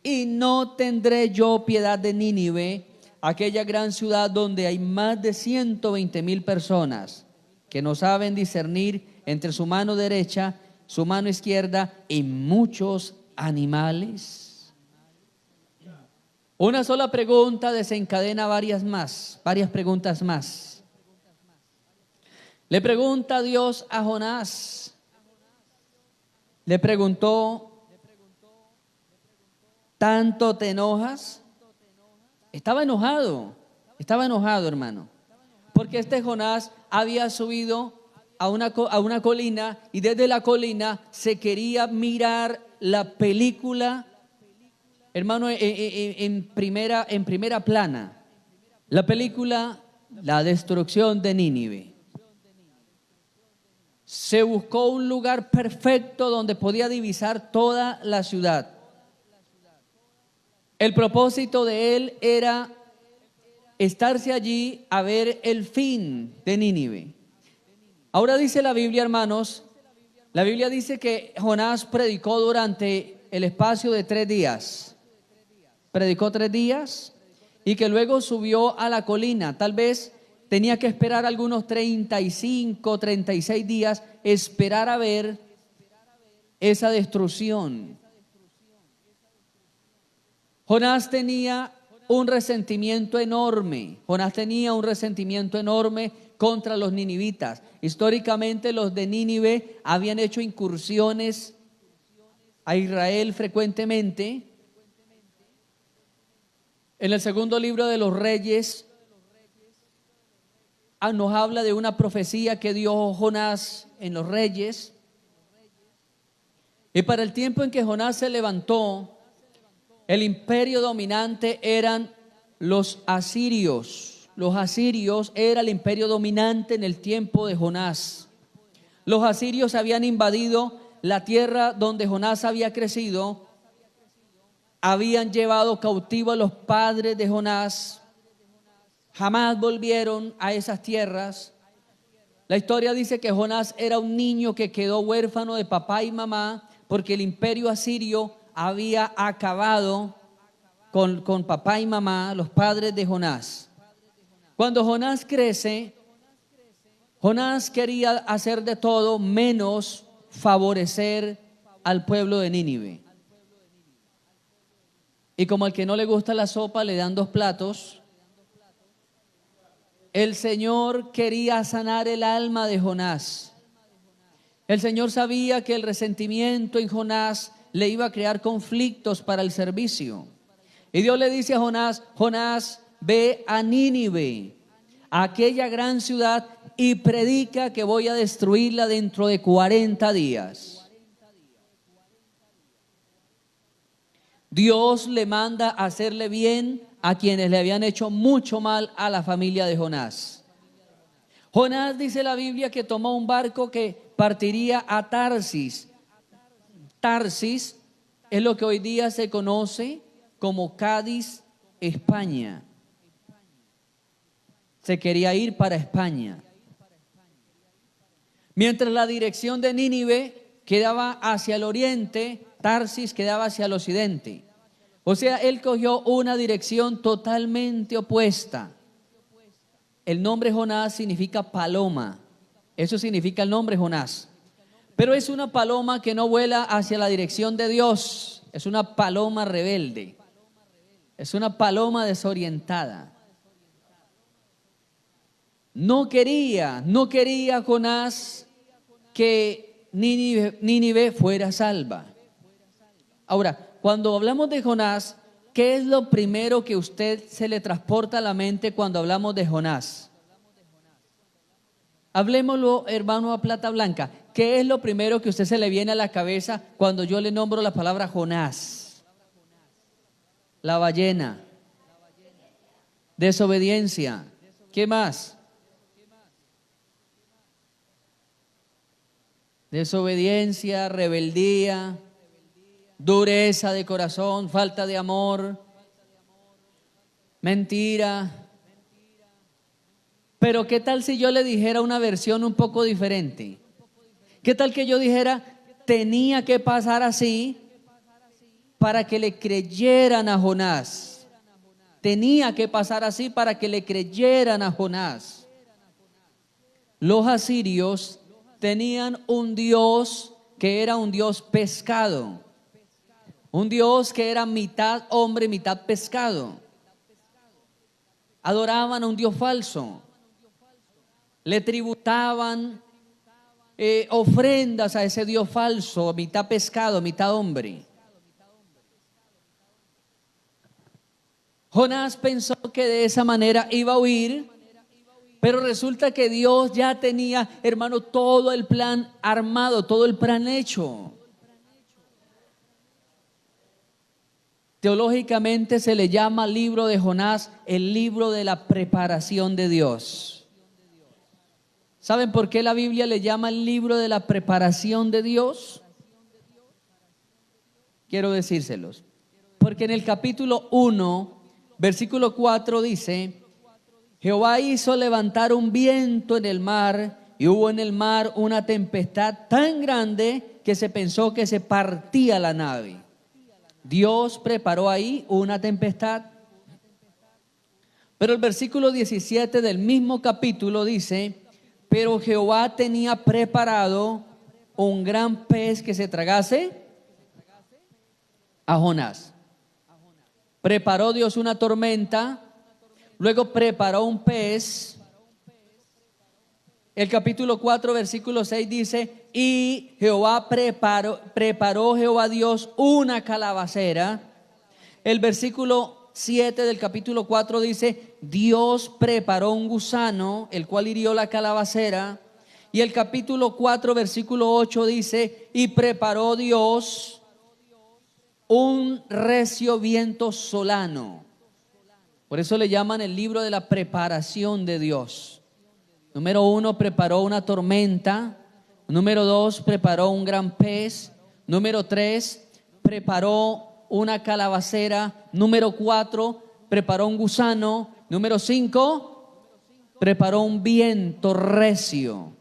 Y no tendré yo piedad de Nínive, aquella gran ciudad donde hay más de 120,000 personas que no saben discernir entre su mano derecha, su mano izquierda y muchos animales. Una sola pregunta desencadena varias preguntas más. Le pregunta Dios a Jonás, le preguntó, ¿tanto te enojas? Estaba enojado, hermano, porque este Jonás había subido a una colina y desde la colina se quería mirar la película, hermano, en primera plana, la película La destrucción de Nínive. Se buscó un lugar perfecto donde podía divisar toda la ciudad. El propósito de él era estarse allí a ver el fin de Nínive. Ahora dice la Biblia, hermanos, La Biblia dice que Jonás predicó durante el espacio de 3 días. Predicó 3 días y que luego subió a la colina. Tal vez tenía que esperar algunos 35, 36 días, esperar a ver esa destrucción. Jonás tenía un resentimiento enorme. Jonás tenía un resentimiento enorme contra los ninivitas. Históricamente los de Nínive habían hecho incursiones a Israel frecuentemente. En el segundo libro de los Reyes nos habla de una profecía que dio Jonás en los Reyes. Y para el tiempo en que Jonás se levantó, el imperio dominante eran los asirios. Los asirios era el imperio dominante en el tiempo de Jonás. Los asirios habían invadido la tierra donde Jonás había crecido. Habían llevado cautivo a los padres de Jonás. Jamás volvieron a esas tierras. La historia dice que Jonás era un niño que quedó huérfano de papá y mamá porque el imperio asirio había acabado con papá y mamá, los padres de Jonás. Cuando Jonás crece, Jonás quería hacer de todo menos favorecer al pueblo de Nínive. Y como al que no le gusta la sopa le dan 2 platos, el Señor quería sanar el alma de Jonás. El Señor sabía que el resentimiento en Jonás le iba a crear conflictos para el servicio. Y Dios le dice a Jonás: Jonás, ve a Nínive, a aquella gran ciudad, y predica que voy a destruirla dentro de 40 días. Dios le manda a hacerle bien a quienes le habían hecho mucho mal a la familia de Jonás. Jonás, dice la Biblia, que tomó un barco que partiría a Tarsis. Tarsis es lo que hoy día se conoce como Cádiz, España. Se quería ir para España. Mientras la dirección de Nínive quedaba hacia el oriente, Tarsis quedaba hacia el occidente. O sea, él cogió una dirección totalmente opuesta. El nombre Jonás significa paloma. Eso significa el nombre Jonás. Pero es una paloma que no vuela hacia la dirección de Dios. Es una paloma rebelde. Es una paloma desorientada. No quería Jonás que Nínive fuera salva. Ahora, cuando hablamos de Jonás, ¿qué es lo primero que usted se le transporta a la mente cuando hablamos de Jonás? Hablemoslo, hermano, a plata blanca. ¿Qué es lo primero que a usted se le viene a la cabeza cuando yo le nombro la palabra Jonás? La ballena. Desobediencia. ¿Qué más? Desobediencia, rebeldía, dureza de corazón, falta de amor, mentira. Pero ¿qué tal si yo le dijera una versión un poco diferente? ¿Qué tal que yo dijera, tenía que pasar así para que le creyeran a Jonás? Tenía que pasar así para que le creyeran a Jonás. Los asirios tenían un Dios que era un Dios pescado. Un Dios que era mitad hombre, mitad pescado. Adoraban a un Dios falso. Le tributaban ofrendas a ese Dios falso, mitad pescado, mitad hombre. Jonás pensó que de esa manera iba a huir, pero resulta que Dios ya tenía, hermano, todo el plan armado, todo el plan hecho. Teológicamente se le llama libro de Jonás el libro de la preparación de Dios. ¿Saben por qué la Biblia le llama el libro de la preparación de Dios? Quiero decírselos. Porque en el capítulo 1, versículo 4 dice: Jehová hizo levantar un viento en el mar y hubo en el mar una tempestad tan grande que se pensó que se partía la nave. Dios preparó ahí una tempestad. Pero el versículo 17 del mismo capítulo dice: pero Jehová tenía preparado un gran pez que se tragase a Jonás. Preparó Dios una tormenta, luego preparó un pez. El capítulo 4, versículo 6 dice: y Jehová preparó Jehová Dios una calabacera. El versículo 7 del capítulo 4 dice: Dios preparó un gusano, el cual hirió la calabacera. Y el capítulo 4, versículo 8 dice: y preparó Dios un recio viento solano. Por eso le llaman el libro de la preparación de Dios. Número 1, preparó una tormenta. Número 2, preparó un gran pez. Número 3, preparó una calabacera. Número 4, preparó un gusano. Número 5, preparó un viento recio.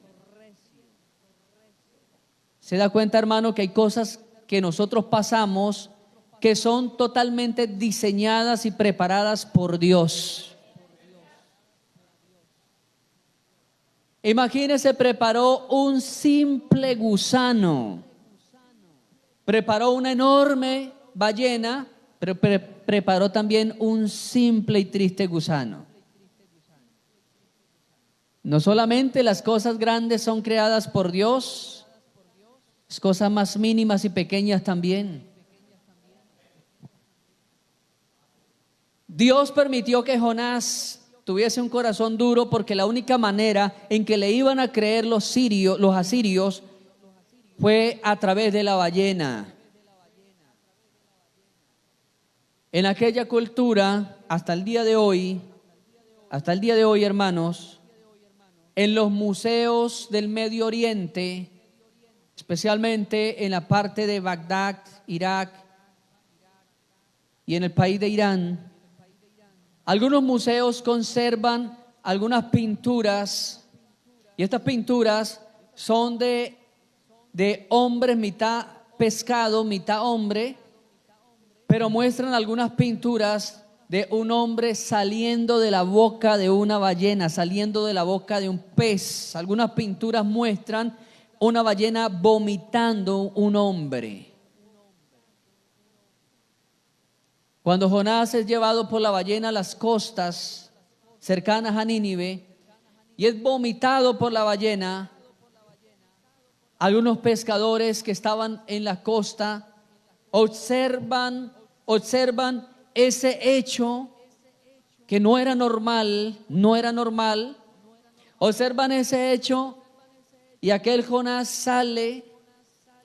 ¿Se da cuenta, hermano, que hay cosas que nosotros pasamos que son totalmente diseñadas y preparadas por Dios? Imagínese, preparó un simple gusano, preparó una enorme ballena, pero preparó también un simple y triste gusano. No solamente las cosas grandes son creadas por Dios, las cosas más mínimas y pequeñas también. Dios permitió que Jonás tuviese un corazón duro porque la única manera en que le iban a creer los asirios fue a través de la ballena. En aquella cultura, hasta el día de hoy, hermanos, en los museos del Medio Oriente, especialmente en la parte de Bagdad, Irak, y en el país de Irán, algunos museos conservan algunas pinturas, y estas pinturas son de hombres, mitad pescado, mitad hombre, pero muestran algunas pinturas de un hombre saliendo de la boca de una ballena, saliendo de la boca de un pez. Algunas pinturas muestran una ballena vomitando un hombre. Cuando Jonás es llevado por la ballena a las costas cercanas a Nínive y es vomitado por la ballena, algunos pescadores que estaban en la costa observan ese hecho que no era normal, observan ese hecho y aquel Jonás sale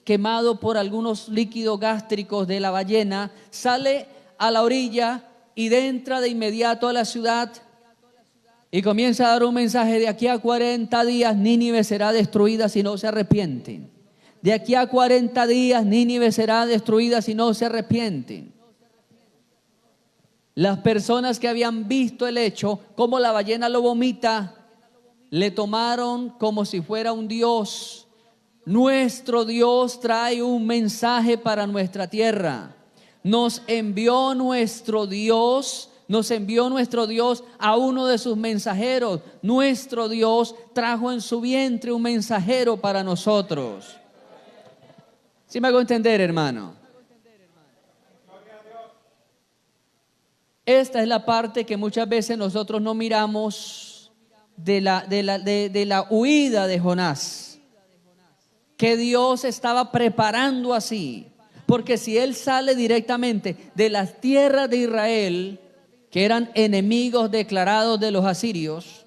quemado por algunos líquidos gástricos de la ballena, sale a la orilla y entra de inmediato a la ciudad y comienza a dar un mensaje: de aquí a 40 días Nínive será destruida si no se arrepienten. De aquí a 40 días Nínive será destruida si no se arrepienten. Las personas que habían visto el hecho, como la ballena lo vomita, le tomaron como si fuera un Dios. Nuestro Dios trae un mensaje para nuestra tierra. Nos envió nuestro Dios a uno de sus mensajeros. Nuestro Dios trajo en su vientre un mensajero para nosotros. ¿Sí me hago entender, hermano? Esta es la parte que muchas veces nosotros no miramos de la huida de Jonás, que Dios estaba preparando así. Porque si él sale directamente de las tierras de Israel, que eran enemigos declarados de los asirios,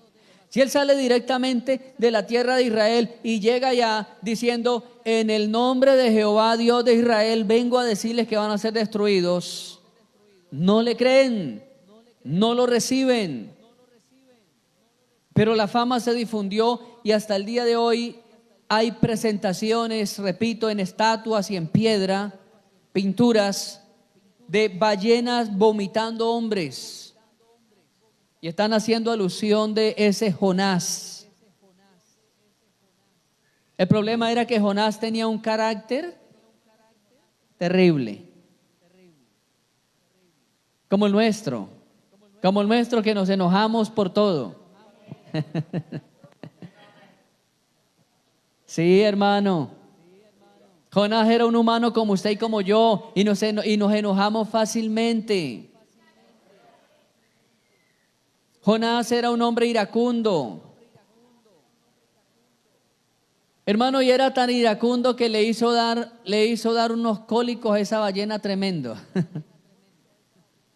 si él sale directamente de la tierra de Israel y llega allá diciendo: en el nombre de Jehová Dios de Israel vengo a decirles que van a ser destruidos, no le creen, no lo reciben. Pero la fama se difundió y hasta el día de hoy hay presentaciones, repito, en estatuas y en piedra, pinturas de ballenas vomitando hombres, y están haciendo alusión de ese Jonás. El problema era que Jonás tenía un carácter terrible, como el nuestro que nos enojamos por todo. Sí, hermano. Jonás era un humano como usted y como yo, y nos enojamos fácilmente. Jonás era un hombre iracundo. Hermano, y era tan iracundo que le hizo dar unos cólicos a esa ballena tremendo.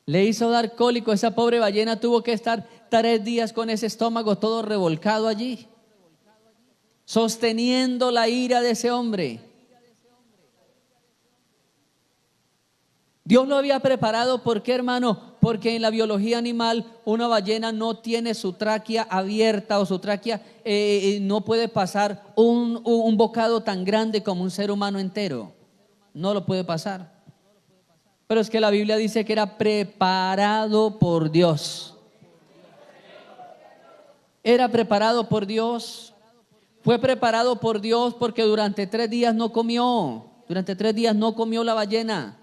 Le hizo dar cólico, esa pobre ballena tuvo que estar 3 días con ese estómago todo revolcado allí, sosteniendo la ira de ese hombre. Dios lo había preparado, ¿por qué, hermano? Porque en la biología animal una ballena no tiene su tráquea abierta o su tráquea no puede pasar un bocado tan grande como un ser humano entero. No lo puede pasar. Pero es que la Biblia dice que era preparado por Dios. Era preparado por Dios. Fue preparado por Dios porque durante 3 días no comió. Durante 3 días no comió la ballena.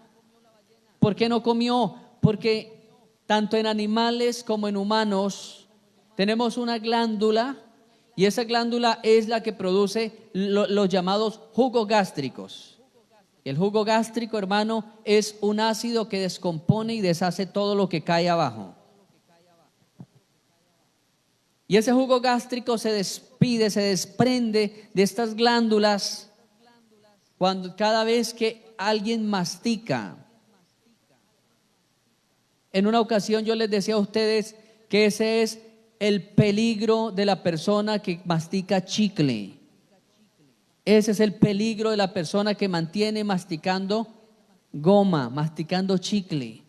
¿Por qué no comió? Porque tanto en animales como en humanos tenemos una glándula, y esa glándula es la que produce los llamados jugos gástricos. El jugo gástrico, hermano, es un ácido que descompone y deshace todo lo que cae abajo. Y ese jugo gástrico se desprende de estas glándulas cada vez que alguien mastica. En una ocasión yo les decía a ustedes que ese es el peligro de la persona que mastica chicle. Ese es el peligro de la persona que mantiene masticando goma, masticando chicle.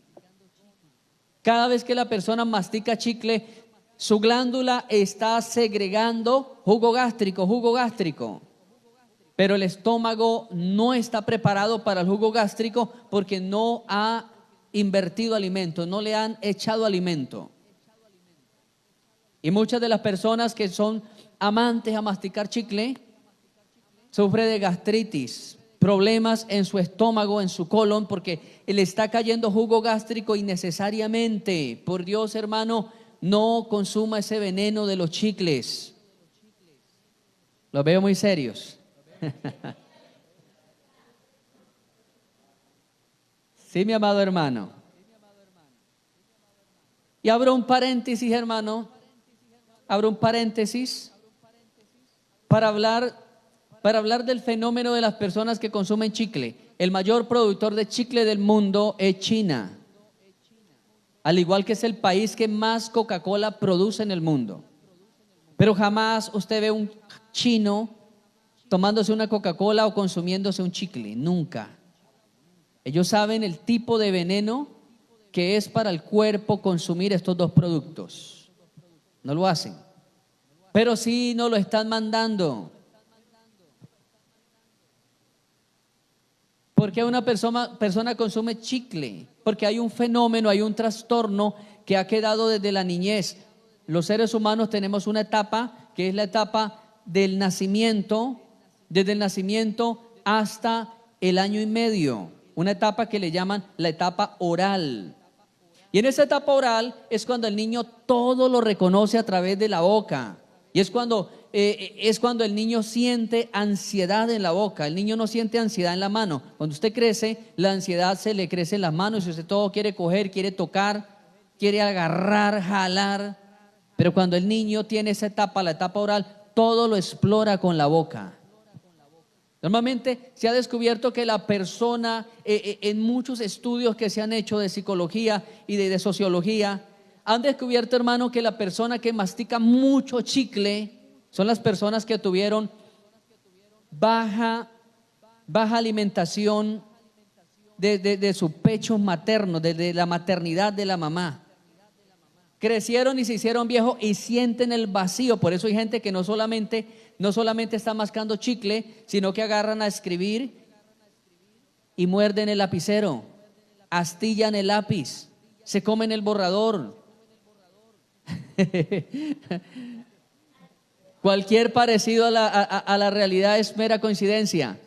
Cada vez que la persona mastica chicle, su glándula está segregando jugo gástrico. Pero el estómago no está preparado para el jugo gástrico porque no ha invertido alimento, no le han echado alimento. Y muchas de las personas que son amantes a masticar chicle sufren de gastritis, problemas en su estómago, en su colon, porque le está cayendo jugo gástrico innecesariamente. Por Dios, hermano, no consuma ese veneno de los chicles. Los veo muy serios. Sí, mi amado hermano. Y abro un paréntesis, hermano. Abro un paréntesis para hablar del fenómeno de las personas que consumen chicle. El mayor productor de chicle del mundo es China, al igual que es el país que más Coca-Cola produce en el mundo. Pero jamás usted ve un chino tomándose una Coca-Cola o consumiéndose un chicle, nunca. Ellos saben el tipo de veneno que es para el cuerpo consumir estos dos productos. No lo hacen, pero sí nos lo están mandando. ¿Por qué una persona consume chicle? Porque hay un fenómeno, hay un trastorno que ha quedado desde la niñez. Los seres humanos tenemos una etapa que es la etapa del nacimiento, desde el nacimiento hasta el 1 año y medio, una etapa que le llaman la etapa oral. Y en esa etapa oral es cuando el niño todo lo reconoce a través de la boca. Y es cuando el niño siente ansiedad en la boca. El niño no siente ansiedad en la mano. Cuando usted crece, la ansiedad se le crece en las manos y usted todo quiere coger, quiere tocar, quiere agarrar, jalar. Pero cuando el niño tiene esa etapa, la etapa oral, todo lo explora con la boca. Normalmente se ha descubierto que la persona, en muchos estudios que se han hecho de psicología y de sociología, han descubierto, hermano, que la persona que mastica mucho chicle son las personas que tuvieron baja alimentación de su pecho materno, desde la maternidad de la mamá. Crecieron y se hicieron viejos y sienten el vacío. Por eso hay gente que no solamente está mascando chicle, sino que agarran a escribir y muerden el lapicero, astillan el lápiz, se comen el borrador. Cualquier parecido a la realidad es mera coincidencia.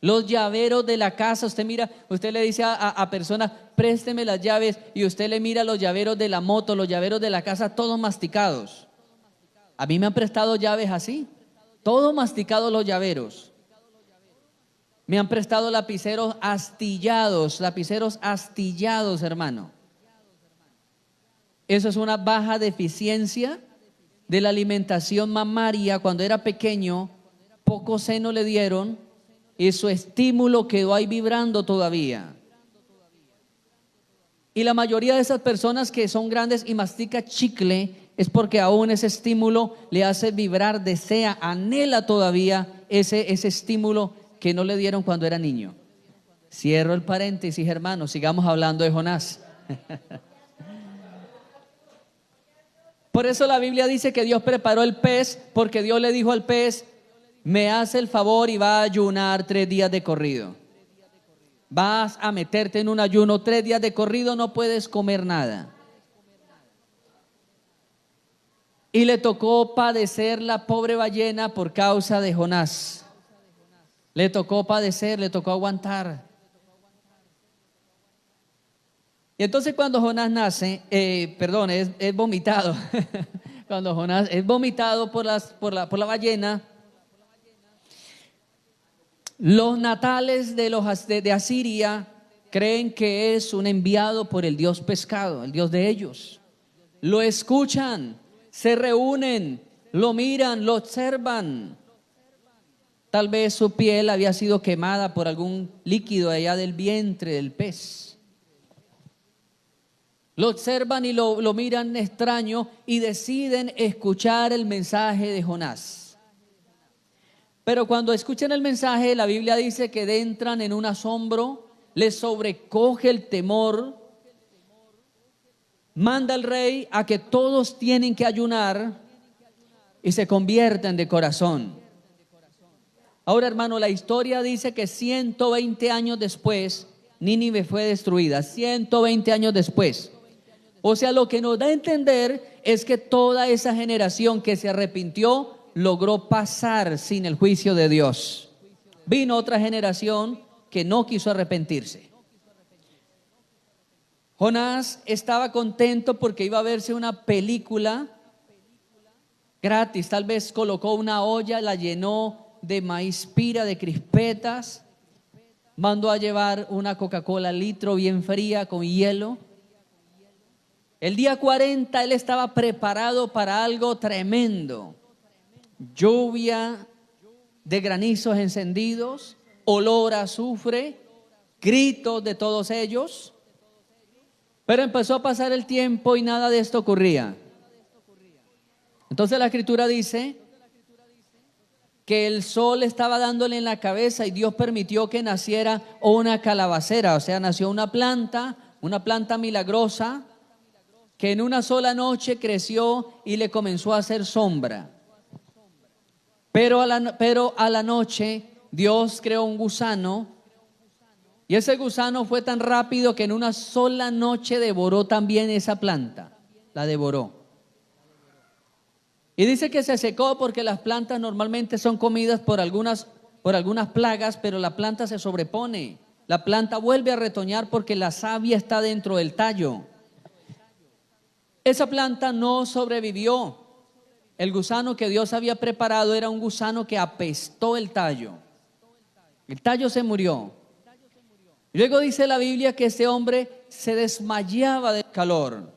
Los llaveros de la casa, usted mira, usted le dice a personas, présteme las llaves, y usted le mira los llaveros de la moto, los llaveros de la casa, todos masticados. A mí me han prestado llaves así, todos masticados los llaveros. Me han prestado lapiceros astillados, hermano. Eso es una baja deficiencia de la alimentación mamaria. Cuando era pequeño, poco seno le dieron y su estímulo quedó ahí vibrando todavía. Y la mayoría de esas personas que son grandes y mastica chicle es porque aún ese estímulo le hace vibrar, desea, anhela todavía ese estímulo que no le dieron cuando era niño. Cierro el paréntesis, hermanos, sigamos hablando de Jonás. Por eso la Biblia dice que Dios preparó el pez, porque Dios le dijo al pez, me hace el favor y va a ayunar 3 días de corrido. Vas a meterte en un ayuno 3 días de corrido, no puedes comer nada. Y le tocó padecer la pobre ballena por causa de Jonás. Le tocó padecer, le tocó aguantar. Y entonces cuando Jonás nace, es vomitado. Cuando Jonás es vomitado por la ballena, los natales de Asiria creen que es un enviado por el dios pescado, el dios de ellos. Lo escuchan, se reúnen, lo miran, lo observan. Tal vez su piel había sido quemada por algún líquido allá del vientre del pez. Lo observan y lo miran extraño y deciden escuchar el mensaje de Jonás. Pero cuando escuchan el mensaje, la Biblia dice que entran en un asombro, les sobrecoge el temor. Manda al rey a que todos tienen que ayunar y se convierten de corazón. Ahora, hermano, la historia dice que 120 años después, Nínive fue destruida. 120 años después. O sea, lo que nos da a entender es que toda esa generación que se arrepintió logró pasar sin el juicio de Dios. Vino otra generación que no quiso arrepentirse. Jonás estaba contento porque iba a verse una película gratis. Tal vez colocó una olla, la llenó de maíz pira, de crispetas. Mandó a llevar una Coca-Cola litro bien fría con hielo. El día 40 él estaba preparado para algo tremendo. Lluvia de granizos encendidos, olor a azufre, gritos de todos ellos. Pero empezó a pasar el tiempo y nada de esto ocurría. Entonces la Escritura dice que el sol estaba dándole en la cabeza y Dios permitió que naciera una calabacera, o sea, nació una planta milagrosa que en una sola noche creció y le comenzó a hacer sombra. Pero a la noche Dios creó un gusano y ese gusano fue tan rápido que en una sola noche devoró también esa planta, la devoró. Y dice que se secó porque las plantas normalmente son comidas por algunas plagas, pero la planta se sobrepone. La planta vuelve a retoñar porque la savia está dentro del tallo. Esa planta no sobrevivió. El gusano que Dios había preparado era un gusano que apestó el tallo. El tallo se murió. Luego dice la Biblia que ese hombre se desmayaba del calor,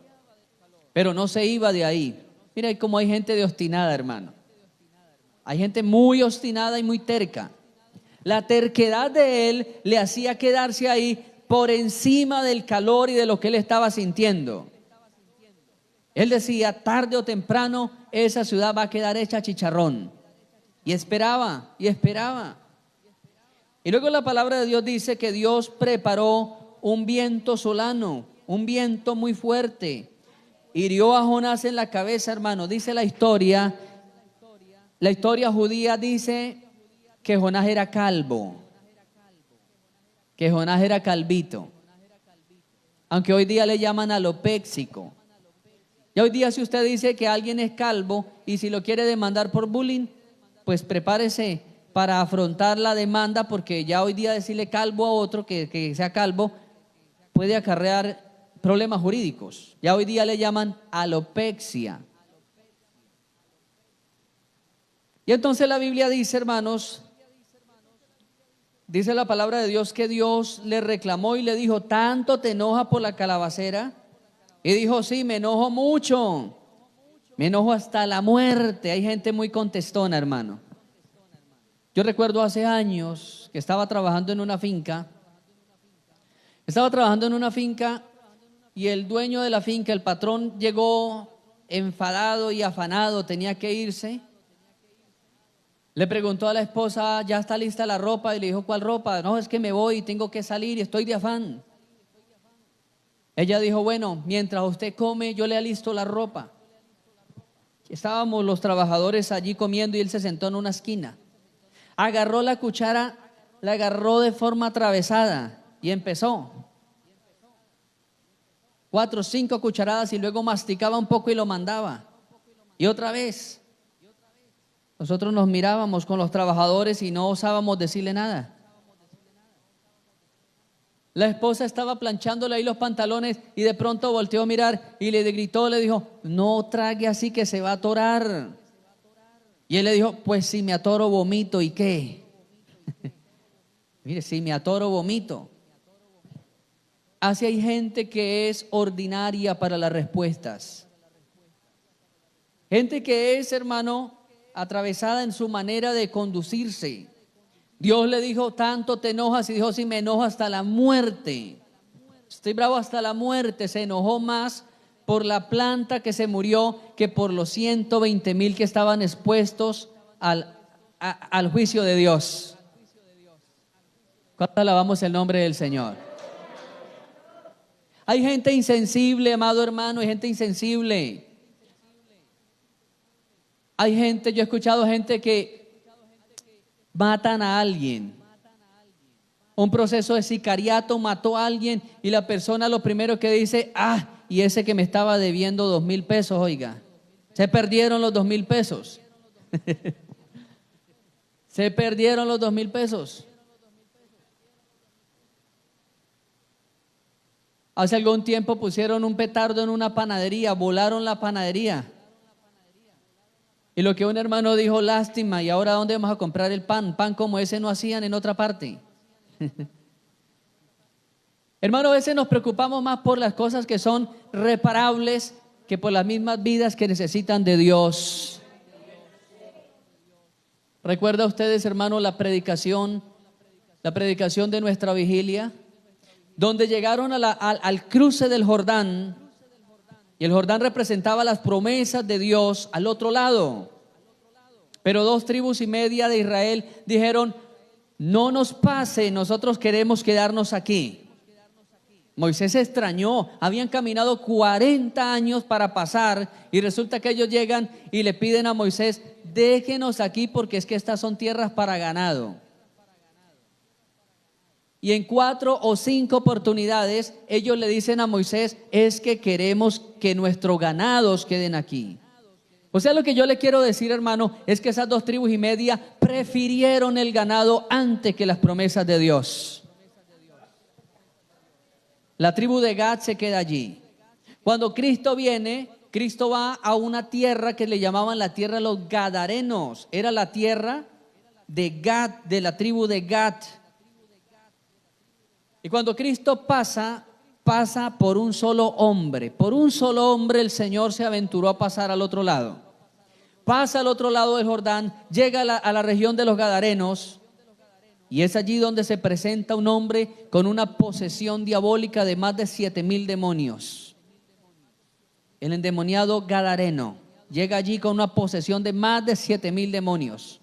pero no se iba de ahí. Mira cómo hay gente de obstinada, hermano. Hay gente muy obstinada y muy terca. La terquedad de él le hacía quedarse ahí por encima del calor y de lo que él estaba sintiendo. Él decía, tarde o temprano esa ciudad va a quedar hecha chicharrón. Y esperaba, y esperaba. Y luego la palabra de Dios dice que Dios preparó un viento solano, un viento muy fuerte. Hirió a Jonás en la cabeza, hermano. Dice la historia judía dice que Jonás era calvo, que Jonás era calvito, aunque hoy día le llaman alopéxico. Ya hoy día si usted dice que alguien es calvo y si lo quiere demandar por bullying, pues prepárese para afrontar la demanda, porque ya hoy día decirle calvo a otro que sea calvo puede acarrear problemas jurídicos. Ya hoy día le llaman alopexia. Y entonces la Biblia dice, hermanos, dice la palabra de Dios que Dios le reclamó y le dijo: ¿tanto te enoja por la calabacera? Y dijo: sí, me enojo mucho, me enojo hasta la muerte. Hay gente muy contestona, hermano. Yo recuerdo hace años que estaba trabajando en una finca. Y el dueño de la finca, el patrón, llegó enfadado y afanado, tenía que irse. Le preguntó a la esposa: ¿ya está lista la ropa? Y le dijo: ¿cuál ropa? No, es que me voy, tengo que salir y estoy de afán. Ella dijo: bueno, mientras usted come, yo le alisto la ropa. Estábamos los trabajadores allí comiendo y él se sentó en una esquina. Agarró la cuchara, la agarró de forma atravesada y empezó 4 o 5 cucharadas y luego masticaba un poco y lo mandaba. Y otra vez. Nosotros nos mirábamos con los trabajadores y no osábamos decirle nada. La esposa estaba planchándole ahí los pantalones y de pronto volteó a mirar y le gritó, le dijo: no trague así que se va a atorar. Y él le dijo: pues si me atoro vomito, ¿y qué? Mire, si me atoro vomito. Así hay gente que es ordinaria para las respuestas. Gente que es, hermano, atravesada en su manera de conducirse. Dios le dijo: tanto te enojas, y dijo: sí, me enojo hasta la muerte. Estoy bravo hasta la muerte. Se enojó más por la planta que se murió que por los 120,000 que estaban expuestos al juicio de Dios. ¿Cuánto alabamos el nombre del Señor? Hay gente insensible, amado hermano, hay gente insensible. Hay gente, yo he escuchado gente que matan a alguien. Un proceso de sicariato, mató a alguien y la persona lo primero que dice: y ese que me estaba debiendo 2,000 pesos, oiga, se perdieron los 2,000 pesos. Se perdieron los 2,000 pesos. Hace algún tiempo pusieron un petardo en una panadería, volaron la panadería. Y lo que un hermano dijo: lástima, ¿y ahora dónde vamos a comprar el pan? Pan como ese no hacían en otra parte. Hermano, a veces nos preocupamos más por las cosas que son reparables que por las mismas vidas que necesitan de Dios. ¿Recuerda ustedes, hermano, la predicación de nuestra vigilia? Donde llegaron al cruce del Jordán, y el Jordán representaba las promesas de Dios al otro lado. Pero 2,5 tribus de Israel dijeron: no nos pase, nosotros queremos quedarnos aquí. Moisés se extrañó, habían caminado 40 años para pasar y resulta que ellos llegan y le piden a Moisés: déjenos aquí porque es que estas son tierras para ganado. Y en 4 o 5 oportunidades ellos le dicen a Moisés: es que queremos que nuestros ganados queden aquí. O sea, lo que yo le quiero decir, hermano, es que esas 2,5 tribus prefirieron el ganado antes que las promesas de Dios. La tribu de Gad se queda allí. Cuando Cristo viene, Cristo va a una tierra que le llamaban la tierra de los Gadarenos. Era la tierra de Gad, de la tribu de Gad. Y cuando Cristo pasa por un solo hombre. Por un solo hombre el Señor se aventuró a pasar al otro lado. Pasa al otro lado del Jordán, llega a la región de los Gadarenos. Y es allí donde se presenta un hombre con una posesión diabólica de más de 7,000 demonios. El endemoniado gadareno llega allí con una posesión de más de 7,000 demonios.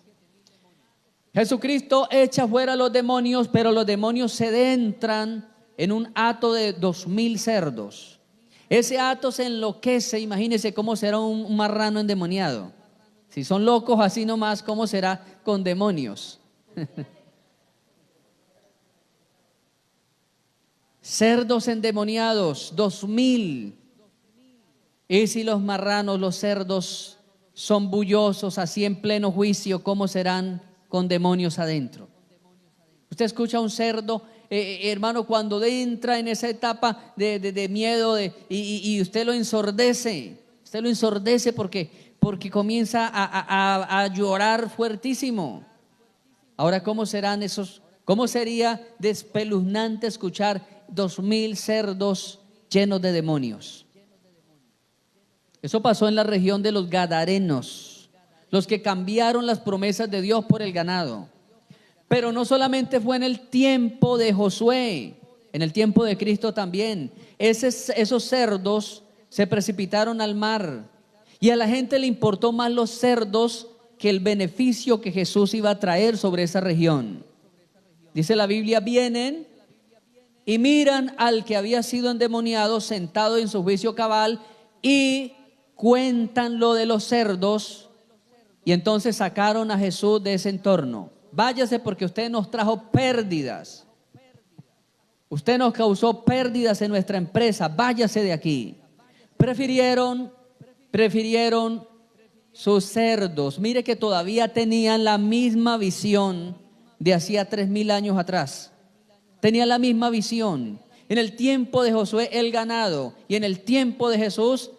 Jesucristo echa fuera a los demonios, pero los demonios se adentran en un hato de 2,000 cerdos. Ese hato se enloquece. Imagínense cómo será un marrano endemoniado. Si son locos así nomás, ¿cómo será con demonios? Cerdos endemoniados, 2,000. Y si los marranos, los cerdos, son bullosos así en pleno juicio, ¿cómo serán con demonios adentro? Usted escucha a un cerdo, hermano, cuando entra en esa etapa de miedo y usted lo ensordece. Usted lo ensordece porque comienza a llorar fuertísimo. Ahora, ¿cómo serán esos? ¿Cómo sería despeluznante escuchar 2000 cerdos llenos de demonios? Eso pasó en la región de los Gadarenos, los que cambiaron las promesas de Dios por el ganado. Pero no solamente fue en el tiempo de Josué, en el tiempo de Cristo también. Esos cerdos se precipitaron al mar y a la gente le importó más los cerdos que el beneficio que Jesús iba a traer sobre esa región. Dice la Biblia, vienen y miran al que había sido endemoniado sentado en su juicio cabal y cuentan lo de los cerdos, y entonces sacaron a Jesús de ese entorno. Váyase porque usted nos trajo pérdidas. Usted nos causó pérdidas en nuestra empresa. Váyase de aquí. Prefirieron sus cerdos. Mire que todavía tenían la misma visión de hacía 3000 años atrás. Tenían la misma visión. En el tiempo de Josué, el ganado, y en el tiempo de Jesús,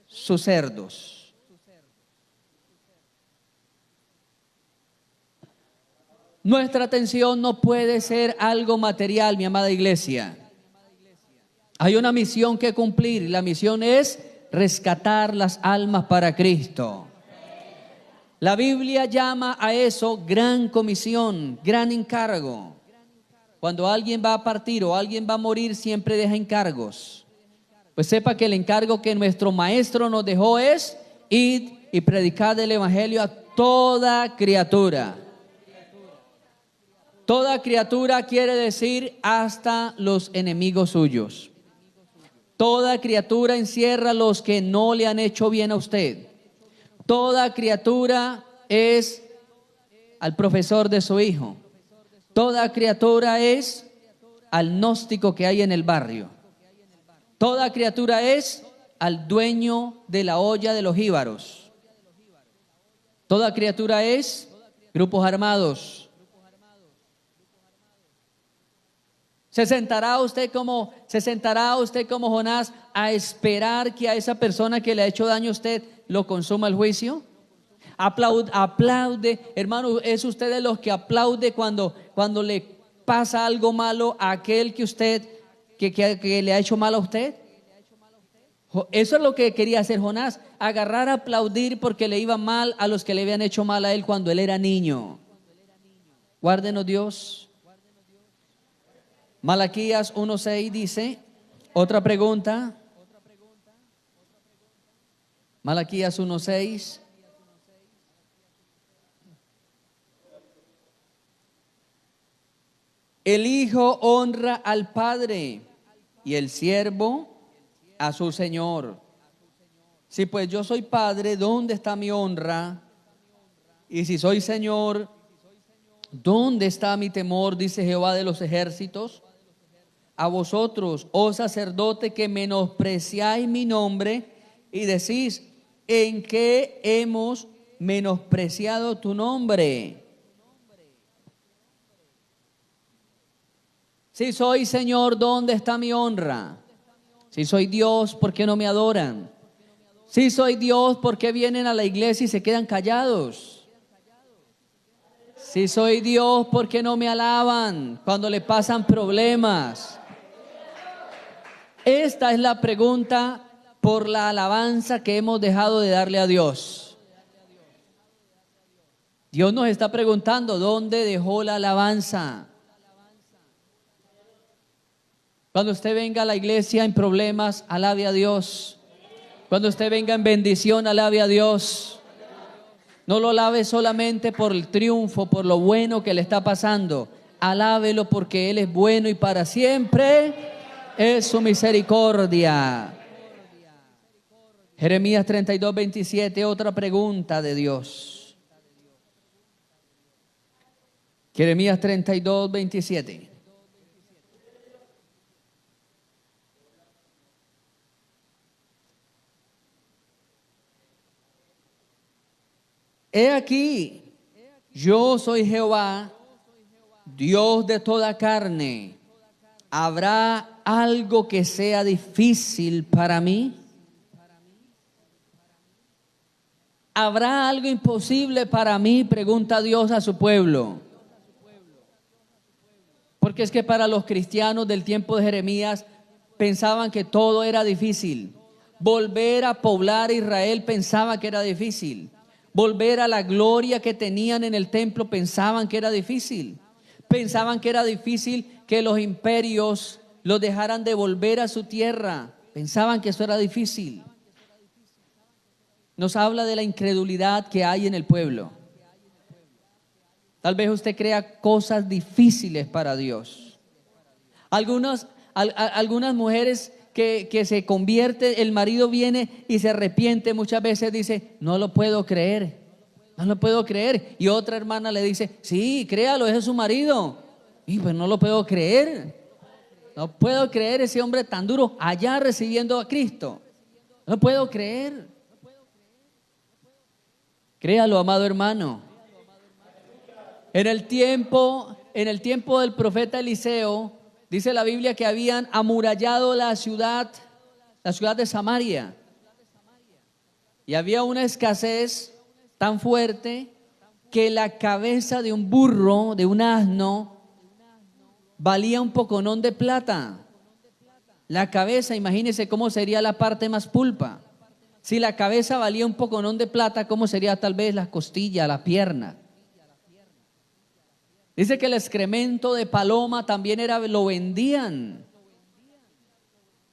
sus cerdos. Nuestra atención no puede ser algo material, mi amada iglesia. Hay una misión que cumplir, y la misión es rescatar las almas para Cristo. La Biblia llama a eso gran comisión, gran encargo. Cuando alguien va a partir o alguien va a morir, siempre deja encargos. Pues sepa que el encargo que nuestro maestro nos dejó es id y predicad el evangelio a toda criatura. Toda criatura quiere decir hasta los enemigos suyos. Toda criatura encierra a los que no le han hecho bien a usted. Toda criatura es al profesor de su hijo. Toda criatura es al gnóstico que hay en el barrio. Toda criatura es al dueño de la olla de los jíbaros. Toda criatura es grupos armados. ¿Se sentará usted como Jonás a esperar que a esa persona que le ha hecho daño a usted lo consuma el juicio? Aplaude, hermano, ¿es usted de los que aplaude cuando le pasa algo malo a aquel que usted que le ha hecho mal a usted? Eso es lo que quería hacer Jonás, agarrar a aplaudir porque le iba mal a los que le habían hecho mal a él cuando él era niño. Guárdenos Dios. Malaquías 1:6 dice, otra pregunta. Malaquías 1:6. El hijo honra al padre y el siervo a su señor. Si pues yo soy padre, ¿dónde está mi honra? Y si soy señor, ¿dónde está mi temor? Dice Jehová de los ejércitos. A vosotros, oh sacerdote, que menospreciáis mi nombre y decís, ¿en qué hemos menospreciado tu nombre? Si soy Señor, ¿dónde está mi honra? Si soy Dios, ¿por qué no me adoran? Si soy Dios, ¿por qué vienen a la iglesia y se quedan callados? Si soy Dios, ¿por qué no me alaban cuando le pasan problemas? Esta es la pregunta por la alabanza que hemos dejado de darle a Dios. Dios nos está preguntando, ¿dónde dejó la alabanza? Cuando usted venga a la iglesia en problemas, alabe a Dios. Cuando usted venga en bendición, alabe a Dios. No lo alabe solamente por el triunfo, por lo bueno que le está pasando. Alábelo porque Él es bueno y para siempre es su misericordia. Jeremías 32:27, otra pregunta de Dios. Jeremías 32:27. he aquí, yo soy Jehová, Dios de toda carne. ¿Habrá algo que sea difícil para mí? ¿Habrá algo imposible para mí? Pregunta Dios a su pueblo. Porque es que para los cristianos del tiempo de Jeremías pensaban que todo era difícil. Volver a poblar Israel pensaba que era difícil. Volver a la gloria que tenían en el templo pensaban que era difícil. Pensaban que era difícil que los imperios los dejaran de volver a su tierra. Pensaban que eso era difícil. Nos habla de la incredulidad que hay en el pueblo. Tal vez usted crea cosas difíciles para Dios. Algunas mujeres que se convierte, el marido viene y se arrepiente, muchas veces dice, no lo puedo creer, no lo puedo creer. Y otra hermana le dice, sí, créalo, ese es su marido. Y pues no lo puedo creer, no puedo creer ese hombre tan duro allá recibiendo a Cristo. No puedo creer. Créalo, amado hermano. En el tiempo del profeta Eliseo, dice la Biblia que habían amurallado la ciudad de Samaria. Y había una escasez tan fuerte que la cabeza de un burro, de un asno, valía un poconón de plata. La cabeza, imagínense cómo sería la parte más pulpa. Si la cabeza valía un poconón de plata, ¿cómo sería tal vez la costilla, la pierna? Dice que el excremento de paloma también lo vendían.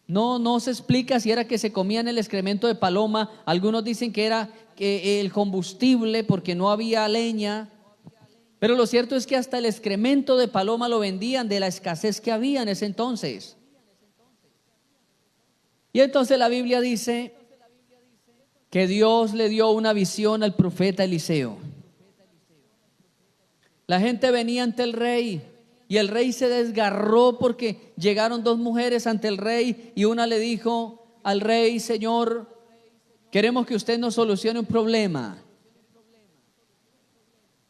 No se explica si era que se comían el excremento de paloma. Algunos dicen que era el combustible porque no había leña. Pero lo cierto es que hasta el excremento de paloma lo vendían de la escasez que había en ese entonces. Y entonces la Biblia dice que Dios le dio una visión al profeta Eliseo. La gente venía ante el rey y el rey se desgarró porque llegaron dos mujeres ante el rey y una le dijo al rey, Señor, queremos que usted nos solucione un problema.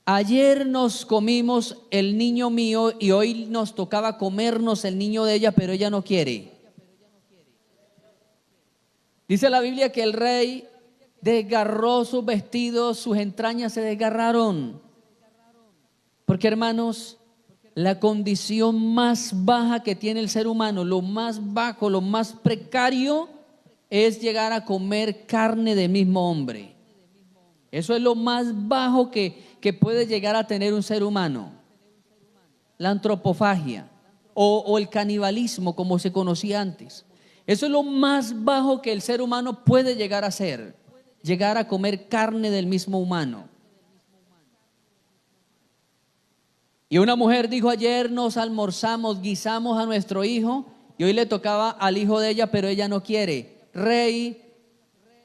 Ayer nos comimos el niño mío y hoy nos tocaba comernos el niño de ella, pero ella no quiere. Dice la Biblia que el rey desgarró sus vestidos, sus entrañas se desgarraron. Porque, hermanos, la condición más baja que tiene el ser humano, lo más bajo, lo más precario, es llegar a comer carne del mismo hombre. Eso es lo más bajo que puede llegar a tener un ser humano. La antropofagia o el canibalismo, como se conocía antes. Eso es lo más bajo que el ser humano puede llegar a hacer. Llegar a comer carne del mismo humano. Y una mujer dijo, ayer nos almorzamos, guisamos a nuestro hijo y hoy le tocaba al hijo de ella, pero ella no quiere. Rey,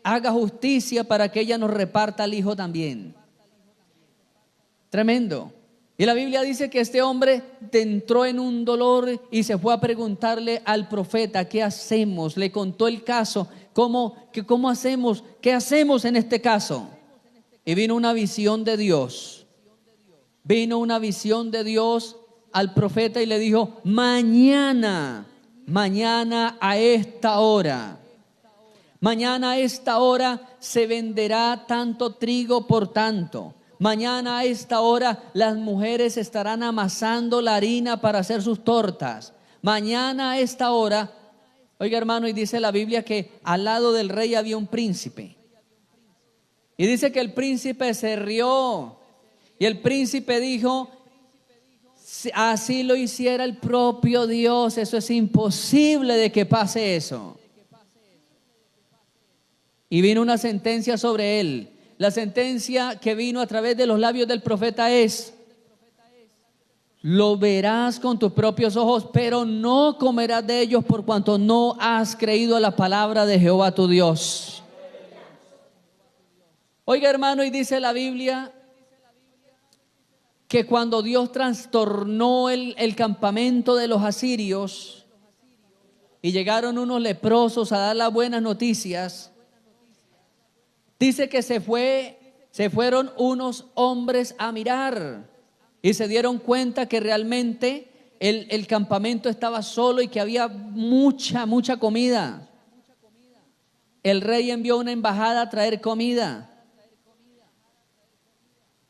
haga justicia para que ella nos reparta al hijo también. Tremendo. Y la Biblia dice que este hombre entró en un dolor y se fue a preguntarle al profeta, ¿qué hacemos? Le contó el caso, ¿cómo hacemos? ¿Qué hacemos en este caso? Y vino una visión de Dios. Vino una visión de Dios al profeta y le dijo, mañana a esta hora se venderá tanto trigo por tanto. Mañana a esta hora las mujeres estarán amasando la harina para hacer sus tortas. Mañana a esta hora, oiga hermano, y dice la Biblia que al lado del rey había un príncipe. Y dice que el príncipe se rió. Y el príncipe dijo, así lo hiciera el propio Dios, eso es imposible de que pase eso. Y vino una sentencia sobre él. La sentencia que vino a través de los labios del profeta es, lo verás con tus propios ojos, pero no comerás de ellos por cuanto no has creído a la palabra de Jehová tu Dios. Oiga hermano, y dice la Biblia que cuando Dios trastornó el campamento de los asirios y llegaron unos leprosos a dar las buenas noticias, dice que se se fueron unos hombres a mirar y se dieron cuenta que realmente el campamento estaba solo y que había mucha comida. El rey envió una embajada a traer comida.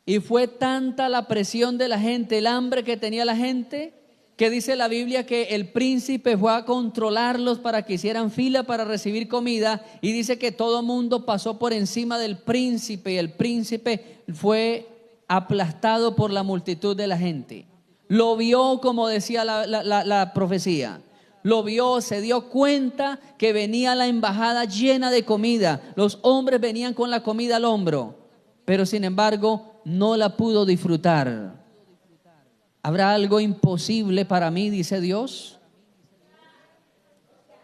Y fue tanta la presión de la gente, el hambre que tenía la gente, que dice la Biblia que el príncipe fue a controlarlos para que hicieran fila para recibir comida, y dice que todo mundo pasó por encima del príncipe y el príncipe fue aplastado por la multitud de la gente. Lo vio, como decía la profecía, lo vio, se dio cuenta que venía la embajada llena de comida, los hombres venían con la comida al hombro, pero sin embargo no la pudo disfrutar. ¿Habrá algo imposible para mí?, dice Dios.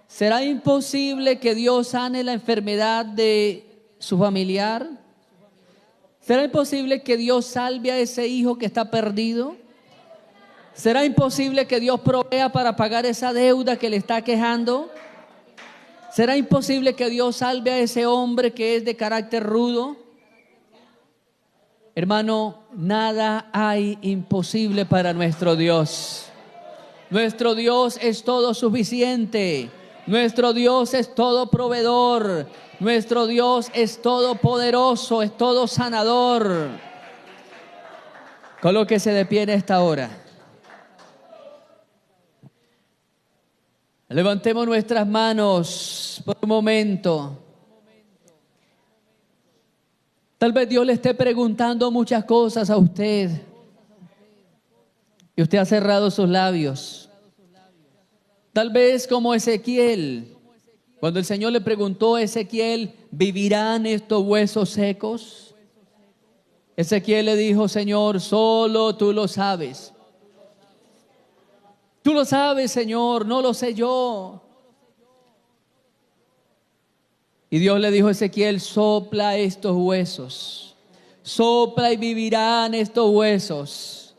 ¿Será imposible que Dios sane la enfermedad de su familiar? ¿Será imposible que Dios salve a ese hijo que está perdido? ¿Será imposible que Dios provea para pagar esa deuda que le está quejando? ¿Será imposible que Dios salve a ese hombre que es de carácter rudo? Hermano, nada hay imposible para nuestro Dios. Nuestro Dios es todo suficiente. Nuestro Dios es todo proveedor. Nuestro Dios es todopoderoso, es todo sanador. Colóquese de pie en esta hora. Levantemos nuestras manos por un momento. Tal vez Dios le esté preguntando muchas cosas a usted y usted ha cerrado sus labios. Tal vez como Ezequiel, cuando el Señor le preguntó a Ezequiel, ¿vivirán estos huesos secos? Ezequiel le dijo: Señor, solo tú lo sabes. Tú lo sabes, Señor, no lo sé yo. Y Dios le dijo a Ezequiel: sopla estos huesos, sopla y vivirán estos huesos.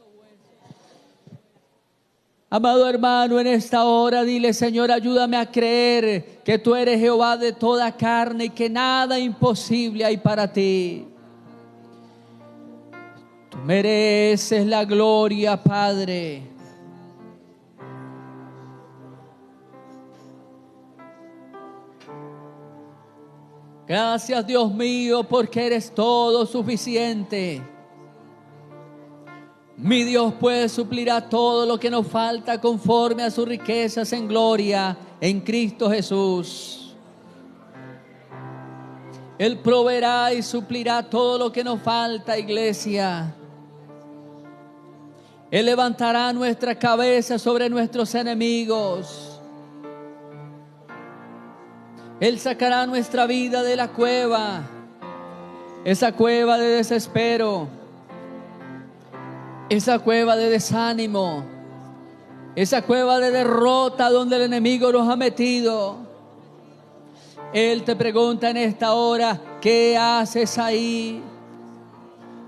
Amado hermano, en esta hora dile: Señor, ayúdame a creer que tú eres Jehová de toda carne y que nada imposible hay para ti. Tú mereces la gloria, Padre. Gracias, Dios mío, porque eres todo suficiente. Mi Dios puede suplir a todo lo que nos falta conforme a sus riquezas en gloria en Cristo Jesús. Él proveerá y suplirá todo lo que nos falta, iglesia. Él levantará nuestra cabeza sobre nuestros enemigos. Él sacará nuestra vida de la cueva, esa cueva de desespero, esa cueva de desánimo, esa cueva de derrota donde el enemigo nos ha metido. Él te pregunta en esta hora: ¿qué haces ahí?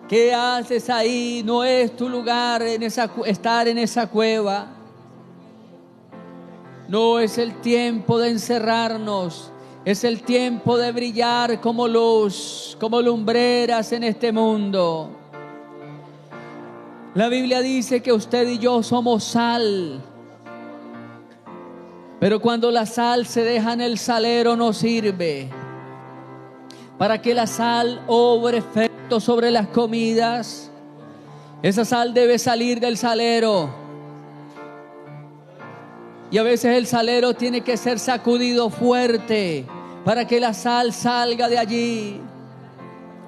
¿Qué haces ahí? No es tu lugar estar en esa cueva. No es el tiempo de encerrarnos. Es el tiempo de brillar como luz, como lumbreras en este mundo. La Biblia dice que usted y yo somos sal. Pero cuando la sal se deja en el salero no sirve. Para que la sal obre efecto sobre las comidas, esa sal debe salir del salero. Y a veces el salero tiene que ser sacudido fuerte para que la sal salga de allí.